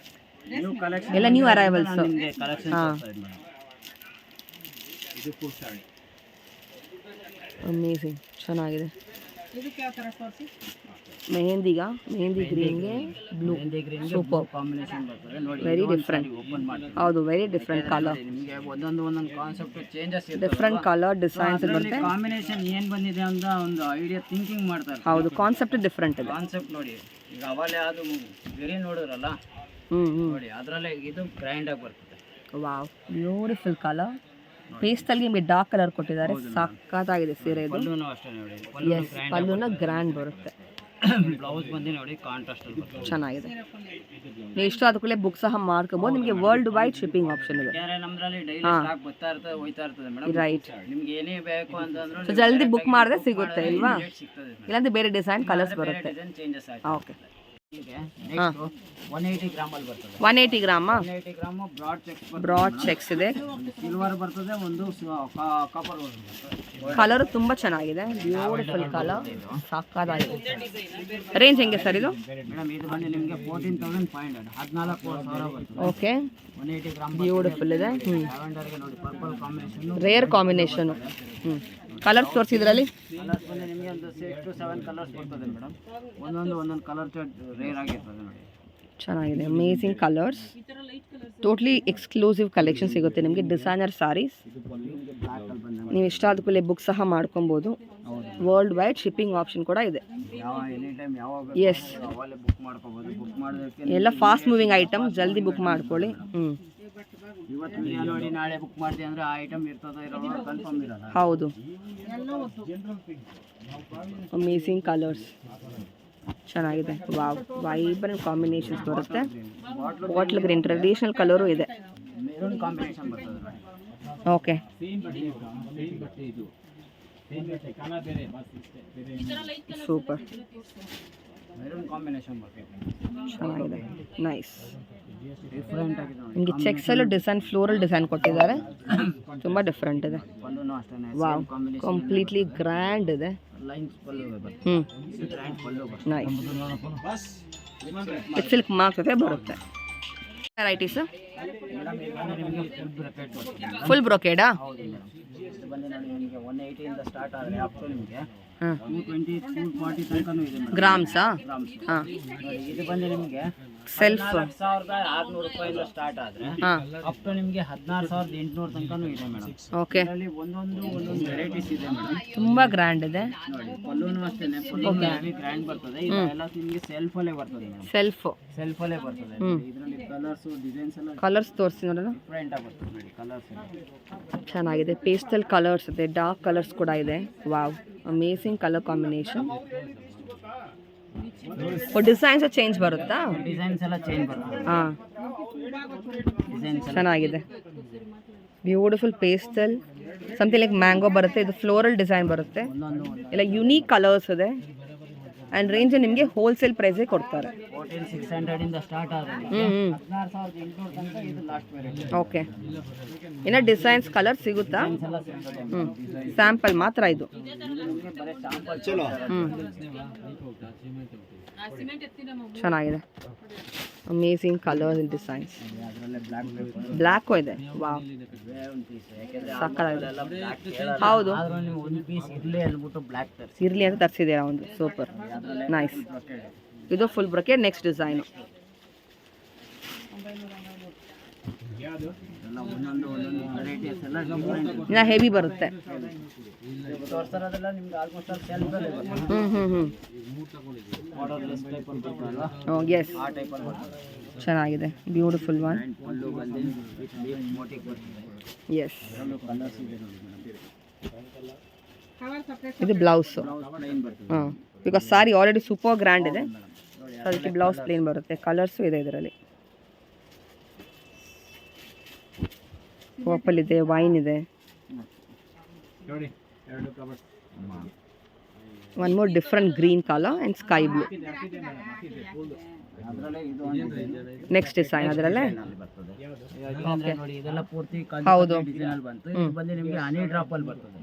ನ್ಯೂ ಕಲೆಕ್ಷನ್ ಎಲ್ಲ ನ್ಯೂ ಅರೈವಲ್ಸ್. ನಿಮಗೆ ಕಲೆಕ್ಷನ್ ತೋರಿಸ್ತಾ ಇದ್ದೀನಿ ಮೇಡಮ್. ಇದು ಫುಲ್ ಸಾರಿ ಅಮೇಸಿಂಗ್, ಚೆನ್ನಾಗಿದೆ. ಮೆಹಂದಿ ಗ್ರೀನ್ಗೆ ಬ್ಲೂ, ಸೂಪರ್, ಕಾಂಬಿನೇಷನ್ ಬರ್ತದೆ ನೋಡಿ. Very different. ಓಪನ್ ಮಾಡಿ ಹೌದು, ವೆರಿ ಡಿಫ್ರೆಂಟ್ ಕಲರ್, ನಿಮಗೆ ಒಂದೊಂದು ಕಾನ್ಸೆಪ್ಟ್ ಚೇಂಜಸ್ ಇದೆ. ಡಿಫ್ರೆಂಟ್ ಕಲರ್ ಡಿಸೈನ್ಸ್ ಬರುತ್ತೆ. ಕಾಂಬಿನೇಷನ್ ಏನು ಬಂದಿದೆ ಅಂತ ಒಂದು ಐಡಿಯಾ ಥಿಂಕಿಂಗ್ ಮಾಡ್ತಾರೆ. ಹೌದು, ಕಾನ್ಸೆಪ್ಟ್ ಡಿಫ್ರೆಂಟ್ ಇದೆ. ಕಾನ್ಸೆಪ್ಟ್ ನೋಡಿ, ಈಗ ಅವಲೇ ಅದು ಗೆರಿ ನೋಡಿದ್ರಲ್ಲ ನೋಡಿ, ಅದರಲ್ಲೇ ಇದು ಗ್ರ್ಯಾಂಡ್ ಆಗಿ ಬರ್ತದೆ. Wow, beautiful colour. ಪೇಸ್ಟಲ್ಲಿ ನಿಮಗೆ ಡಾರ್ಕ್ ಕಲರ್ ಕೊಟ್ಟಿದ್ದಾರೆ, ಸಕ್ಕತ್ತಾಗಿದೆ ಸೀರೆ ಇದು. ಪಲ್ಲುನು ಅಷ್ಟೇ ನೋಡಿ, ಎಸ್, ಪಲ್ಲುನ ಗ್ರ್ಯಾಂಡ್ ಬರುತ್ತೆ. ಬ್ಲೌಸ್ ಬಂದು ನೋಡಿ ಕಾಂಟ್ರಾಸ್ಟ್ ಅಲ್ಲಿ ಬರ್ತದೆ, ಚೆನ್ನಾಗಿದೆ. ನೀವು ಇಷ್ಟ ಆದ ಕೂಡಲೇ ಬುಕ್ ಸಹ ಮಾಡ್ಕೋಬಹುದು. ನಿಮಗೆ ವರ್ಲ್ಡ್ ವೈಡ್ ಶಿಪ್ಪಿಂಗ್ ಆಪ್ಷನ್ ಇದೆ. ಯಾಕಂದ್ರೆ ನಮ್ಮದ್ರಲ್ಲಿ ಡೈಲಿ ಸ್ಟಾಕ್ ಬರ್ತಾ ಇರ್ತದೆ, ಹೋಯ್ತಾ ಇರ್ತದೆ ಮೇಡಮ್. ರೈಟ್, ನಿಮ್ಗೆ ಏನೇ ಬೇಕು ಅಂತಂದ್ರೆ ಸೊ ಜಲ್ದಿ ಬುಕ್ ಮಾಡಿದ್ರೆ ಸಿಗುತ್ತೆ ಇಲ್ವಾ? ಸಿಗ್ತದೆ, ಇಲ್ಲಾಂದ್ರೆ ಬೇರೆ ಡಿಸೈನ್ ಕಲರ್ಸ್ ಬರುತ್ತೆ. ಡಿಸೈನ್ ಚೇಂಜಸ್ ಆಗುತ್ತೆ. ಓಕೆ, ನೆಕ್ಸ್ಟ್ 180 ಗ್ರಾಮ್ ಅಲ್ಲಿ ಬರ್ತದೆ. 180 ಗ್ರಾಮಾ? 180 ಗ್ರಾಮ್ ಬ್ರಾಡ್ ಚೆಕ್ಸ್ ಬರ್ತದೆ. ಬ್ರಾಡ್ ಚೆಕ್ಸ್ ಇದೆ, ಸಿಲ್ವರ್ ಬರ್ತದೆ, ಒಂದು ಕಾಪರ್ ಬರ್ತದೆ. ಕಲರ್ ತುಂಬಾ ಚೆನ್ನಾಗಿದೆ, ಬ್ಯೂಟಿಫುಲ್ ಕಲರ್, ಸಾಕಾಗಿದೆ. ರೇಂಜ್ ಹೆಂಗೆ ಸರ್ ಇದು? ಮೇಡಮ್ ಇದು ಬಂದು ನಿಮಗೆ 14,500, 14,000 ಬರ್ತದೆ. ಓಕೆ, 180 ಗ್ರಾಮ್ ಬ್ಯೂಟಿಫುಲ್ ಇದೆ. ಲ್ಯಾವೆಂಡರ್ಗೆ ನೋಡಿ purple combination, rare combination. Colours ತೋರಿಸಿದ್ರಲ್ಲಿ ಕಲರ್ಸ್ ಬಂದು ನಿಮಗೆ ಒಂದು 6 to 7 ಕಲರ್ಸ್ ಬರ್ತದೆ ಮೇಡಮ್. ಒಂದೊಂದು ಕಲರ್ ರೇರ್ ಆಗಿರ್ತದೆ ನೋಡಿ. ಚೆನ್ನಾಗಿದೆ, amazing colours, totally exclusive collection ಸಿಗುತ್ತೆ ನಿಮಗೆ. ಡಿಸೈನರ್ ಸಾರೀಸ್ ಬ್ಲಾಕ್ ಅಲ್ಲಿ ಬಂದ ನೀವು ಇಷ್ಟ ಆದ ಕೂಡಲೇ ಬುಕ್ ಸಹ ಮಾಡ್ಕೊಬೋದು. ವರ್ಲ್ಡ್ ವೈಡ್ ಶಿಪ್ಪಿಂಗ್ ಆಪ್ಷನ್ ಕೂಡ ಇದೆ. ಯಾವ ಎನಿ ಟೈಮ್ ಯಾವಾಗ ಎಸ್, ಅವಲೇ ಬುಕ್ ಮಾಡ್ಕೋಬಹುದು. ಬುಕ್ ಮಾಡೋದಕ್ಕೆ ಎಲ್ಲ ಫಾಸ್ಟ್ ಮೂವಿಂಗ್ ಐಟಮ್, ಜಲ್ದಿ ಬುಕ್ ಮಾಡ್ಕೊಳ್ಳಿ. ಇವತ್ತು ವಿಡಿಯೋ ನೋಡಿ ನಾಳೆ ಬುಕ್ ಮಾಡ್ತೀವಿ ಅಂದ್ರೆ ಆ ಐಟಮ್ ಇರ್ತದೋ ಇರೋಲ್ಲ ಕನ್ಫರ್ಮ್ ಇರಲ್ಲ. ಹೌದು, ಅಮೇಸಿಂಗ್ ಕಲರ್ಸ್, ಚೆನ್ನಾಗಿದೆ. ವಾವ್, ವೈಬ್ರೆಂಟ್ ಕಾಂಬಿನೇಷನ್ಸ್ ಬರುತ್ತೆ. ಬಾಟ್ಲ್ ಗ್ರೀನ್ ಟ್ರೆಡಿಷನಲ್ ಕಲರು ಇದೆ. ಮೆರೂನ್ ಕಾಂಬಿನೇಷನ್ ಬರ್ತದೆ ನೋಡಿ. ಓಕೆ, ಸೂಪರ್, ಮೆರೂನ್ ಕಾಂಬಿನೇಷನ್ ಬರ್ತದೆ, ಚೆನ್ನಾಗಿದೆ, ನೈಸ್. ಡಿಫ್ರೆಂಟ್ ಆಗಿದೆ ನೋಡಿ. ನಿಮಗೆ ಚೆಕ್ಸಲ್ಲೂ ಡಿಸೈನ್, ಫ್ಲೋರಲ್ ಡಿಸೈನ್ ಕೊಟ್ಟಿದ್ದಾರೆ, ತುಂಬ ಡಿಫ್ರೆಂಟ್ ಇದೆ. ಪಲ್ಲುನು ಅಷ್ಟೇ ವಾವ್, ಕಾಂಬಿನೇಷನ್ ಕಂಪ್ಲೀಟ್ಲಿ ಗ್ರ್ಯಾಂಡ್ ಇದೆ. ಲೈನ್ಸ್ ಪಲ್ಲು ಬರ್ತದೆ. ಇದು ಗ್ರ್ಯಾಂಡ್ ಪಲ್ಲು ಬರ್ತದೆ. ನೈಸ್, ಸಿಲ್ಕ್ ಮಾರ್ಕ್ ಜೊತೆ ಬರುತ್ತೆ. ವೆರೈಟೀಸ್ ಮೇಡಮ್ ಇದು ಬಂದು ನಿಮಗೆ ಫುಲ್ ಬ್ರಾಕೆಟ್ ಬರ್ತದೆ. ಫುಲ್ ಬ್ರೊಕೇಡಾ? ಹೌದು ಮೇಡಮ್, ಇದು ಬಂದು ನೋಡಿ ನಿಮಗೆ 180 ಇಂದ ಸ್ಟಾರ್ಟ್ ಆದರೆ ಅಪ್ ಟು ನಿಮಗೆ ಹಾಂ, 220 240 ತನಕನೂ ಇದೆ ಮೇಡಮ್. ಗ್ರಾಮ್ಸಾ? ಗ್ರಾಮ್ಸ್ ಹಾಂ, ನೋಡಿ. ಇದು ಬಂದು ನಿಮಗೆ ಸೆಲ್ಫ್. 14,600 ರೂಪಾಯಿಂದ ಸ್ಟಾರ್ಟ್ ಆದರೆ ಹಾಂ, ಅಪ್ ಟು ನಿಮಗೆ 16,800 ತನಕನೂ ಇದೆ ಮೇಡಮ್. ಓಕೆ, ಇದರಲ್ಲಿ ಒಂದೊಂದು ವೆರೈಟೀಸ್ ಇದೆ ಮೇಡಮ್. ತುಂಬ ಗ್ರ್ಯಾಂಡ್ ಇದೆ. ನೋಡಿ ಪಲ್ಲುನು ಅಷ್ಟೇ, ಪಲ್ಲುನು ಹೆವಿ ಗ್ರ್ಯಾಂಡ್ ಬರ್ತದೆ. ಇದೆಲ್ಲ ನಿಮಗೆ ಸೆಲ್ಫ್ ಅಲ್ಲೇ ಬರ್ತದೆ ಮೇಡಮ್. ಸೆಲ್ಫ್ ಅಲ್ಲೇ ಬರ್ತದೆ. ಇದರಲ್ಲಿ ಕಲರ್ಸ್ ಡಿಸೈನ್ಸ್ ಎಲ್ಲ ಕಲರ್ಸ್ ತೋರಿಸಿ ನೋಡೋಣ. ಡಿಫ್ರೆಂಟ್ ಆಗಿ ಬರ್ತದೆ ನೋಡಿ. ಕಲರ್ಸ್ ಚೆನ್ನಾಗಿದೆ, ಪೇಸ್ಟಲ್ ಕಲರ್ಸ್ ಇದೆ, ಡಾರ್ಕ್ ಕಲರ್ಸ್ ಕೂಡ ಇದೆ. Wow, amazing colour combination. Designs change ಬರುತ್ತಾ? ಡಿಸೈನ್ಸ್ ಎಲ್ಲ ಚೇಂಜ್ ಬರ್ತದೆ. ಹಾಂ, ಡಿಸೈನ್ಸ್ ಚೆನ್ನಾಗಿದೆ, beautiful pastel, something like mango ಬರುತ್ತೆ. ಇದು ಫ್ಲೋರಲ್ ಡಿಸೈನ್ ಬರುತ್ತೆ, ಒಂದೊಂದು ಎಲ್ಲ ಯುನೀಕ್ ಕಲರ್ಸ್ ಇದೆ. ಆ್ಯಂಡ್ ರೇಂಜ್ ನಿಮಗೆ ಹೋಲ್ಸೇಲ್ ಪ್ರೈಸೇ ಕೊಡ್ತಾರೆ. 14,600 ಇಂದ ಸ್ಟಾರ್ಟ್ ಆದರೆ 16,800 ತನಕ ಇದು ಲಾಸ್ಟ್ ವೆರೈಟಿ. ಓಕೆ, ಇನ್ನು ಡಿಸೈನ್ಸ್ ಕಲರ್ ಸಿಗುತ್ತಾ? ಎಲ್ಲ ಸಿಗ್ತದೆ. ಸ್ಯಾಂಪಲ್ ಮಾತ್ರ ಇದು. ನಿಮಗೆ ಬರೀ ಸ್ಯಾಂಪಲ್. ಚೆನ್ನಾಗಿದೆ, ಅಮೇಸಿಂಗ್ ಕಲರ್ಸ್ ಅಂಡ್ ಡಿಸೈನ್ಸ್. ಅದರಲ್ಲೇ ಬ್ಲ್ಯಾಕು ಇದೆ. ವಾವ್, ಒಂದು ಪೀಸ್, ಯಾಕೆಂದ್ರೆ ಸಕ್ಕತ್ತಾಗಿದೆ. ಎಲ್ಲ ಬ್ಲ್ಯಾಕ್ ಹೌದು, ಆದ್ರೂ ನೀವು ಒಂದು ಪೀಸ್ ಇರಲಿ ಅಂದ್ಬಿಟ್ಟು ಬ್ಲ್ಯಾಕ್ ತರಿಸಿ. ಇರಲಿ ಅಂತ ತರಿಸಿದ್ದೀರಾ ಒಂದು. Super, nice. ಇದು ಫುಲ್ ಬ್ರೊಕೇಡ್. ನೆಕ್ಸ್ಟ್ ಡಿಸೈನು ಎಲ್ಲ ಒಂದೊಂದು ವೆರೈಟೀಸ್ ಎಲ್ಲ ಡಿಫ್ರೆಂಟ್ ಇನ್ನು ಹೆವಿ ಬರುತ್ತೆ. ತೋರಿಸ್ತಾರದೆಲ್ಲ ನಿಮ್ಗೆ ಆಲ್ಮೋಸ್ಟ್ ಆಲ್ ಸೆಲ್ಫಲ್ಲೇ ಬರ್ತದೆ. ಮಾಡರ್ಲೆಸ್ ಟೈಪಲ್ಲಿ ಬರ್ತದಲ್ಲ, ಎಸ್, ಆ ಟೈಪಲ್ಲಿ ಬರ್ತದೆ. ಚೆನ್ನಾಗಿದೆ, ಬ್ಯೂಟಿಫುಲ್ ಒನ್. ಪಲ್ಲು ಬಂದು ವಿತ್ ಲೀಫ್ ಮೋಟಿವ್ ಬರ್ತದೆ. ಎಸ್, ಅದರಲ್ಲೂ ಕಲರ್ಸ್ ಇದೆ ನೋಡಿ ಮೇಡಮ್. ಇದು ಬ್ಲೌಸು. ಬ್ಲೌಸ್ ಪ್ಲೈನ್ ಬರ್ತದೆ. ಹಾಂ, because sari already super grand ಇದೆ, ಅದಕ್ಕೆ ಬ್ಲೌಸ್ ಪ್ಲೇನ್ ಬರುತ್ತೆ. ಕಲರ್ಸು ಇದೆ ಇದರಲ್ಲಿ. ಪರ್ಪಲ್ ಇದೆ, ವೈನ್ ಇದೆ. ನೋಡಿ ಎರಡು covers. One more different green colour and sky blue. ಅದರಲ್ಲೇ ಇದು ಒಂದು ನೆಕ್ಸ್ಟ್ ಡಿಸೈನ್ ಅದರಲ್ಲೇ ಡಿಸೈನಲ್ಲಿ ಬರ್ತದೆ. ಇವಾಗ ನೋಡಿ ಇದೆಲ್ಲ ಪೂರ್ತಿ ಹೌದು. ಡಿಸೈನ್ ಅಲ್ಲಿ ಬಂತು. ಇದು ಬಂದು ನಿಮಗೆ ಹನಿ ಡ್ರಾಪ್ ಅಲ್ಲಿ ಬರ್ತದೆ.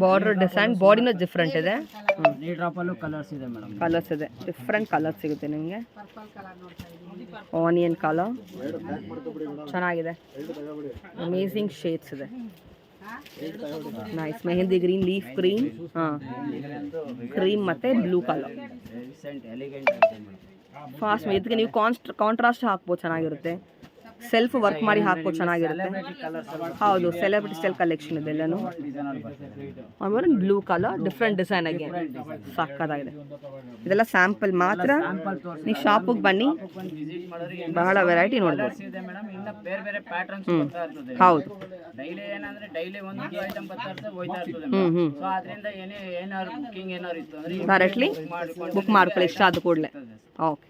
ಬಾರ್ಡರ್ ಡಿಸೈನ್ ಬಾಡಿನೂ ಡಿಫ್ರೆಂಟ್ ಇದೆ. ಹನಿ ಡ್ರಾಪ್ ಅಲ್ಲೂ ಕಲರ್ಸ್ ಇದೆ ಮೇಡಮ್. ಕಲರ್ಸ್ ಇದೆ, ಡಿಫ್ರೆಂಟ್ ಕಲರ್ಸ್ ಸಿಗುತ್ತೆ ನಿಮಗೆ. ಆನಿಯನ್ ಕಲರ್ ಚೆನ್ನಾಗಿದೆ, ಅಮೇಝಿಂಗ್ ಶೇಡ್ಸ್ ಇದೆ. Nice mehndi green, leaf green, ಹಾಂ ಕ್ರೀಮ್ ಮತ್ತು ಬ್ಲೂ ಕಲರ್. ರೀಸೆಂಟ್ ಎಲಿಗೆಂಟ್ ಆಗಿದೆ ಮೇಡಮ್. ಫಾಸ್ಟ್ ಇದಕ್ಕೆ ನೀವು ಕಾಂಟ್ರಾಸ್ಟ್ ಹಾಕ್ಬೋದು, ಚೆನ್ನಾಗಿರುತ್ತೆ. ಸೆಲ್ಫ್ ವರ್ಕ್ ಮಾಡಿ ಹಾಕ್ಬೋದು, ಚೆನ್ನಾಗಿರುತ್ತೆ. ಹೌದು, ಸೆಲೆಬ್ರಿಟಿ ಸ್ಟೈಲ್ ಕಲೆಕ್ಷನ್ ಇದೆ ಎಲ್ಲನೂ. ಡಿಸೈನ್ ಅಲ್ಲಿ ಬರ್ತದೆ. ಆಮೇಲೆ ಬ್ಲೂ ಕಲರ್ ಡಿಫ್ರೆಂಟ್ ಡಿಸೈನ್ ಆಗಿ ಸಕ್ಕತ್ತಾಗಿದೆ. ಇದೆಲ್ಲ ಸ್ಯಾಂಪಲ್ ಮಾತ್ರ, ನೀವು ಶಾಪಿಗೆ ಬನ್ನಿ, ಒಂದು ವಿಸಿಟ್ ಮಾಡಿದ್ರೆ ಬಹಳ ವೆರೈಟಿ ನೋಡ್ಬೋದು. ಇದೆ ಮೇಡಮ್. ಇನ್ನ ಬೇರೆ ಬೇರೆ ಪ್ಯಾಟರ್ನ್ಸ್ ಬರ್ತಾ ಇರ್ತದೆ. ಹೌದು, ಡೈಲಿ ಏನಂದ್ರೆ ಡೈಲಿ ಒಂದೊಂದು ಐಟಮ್ ಬರ್ತಾ ಇರ್ತದೆ, ಹೋಯ್ತಾ ಇರ್ತದೆ. ಹ್ಞೂ ಸೊ ಅದರಿಂದ ಏನಾದ್ರು ಬುಕಿಂಗ್ ಏನಾದ್ರು ಇತ್ತು ಅಂದ್ರೆ ಡೈರೆಕ್ಟ್ಲಿ ಬುಕ್ ಮಾಡ್ಕೊಳ್ಳಿ ಇಷ್ಟ ಆದ ಕೂಡಲೇ. ಓಕೆ.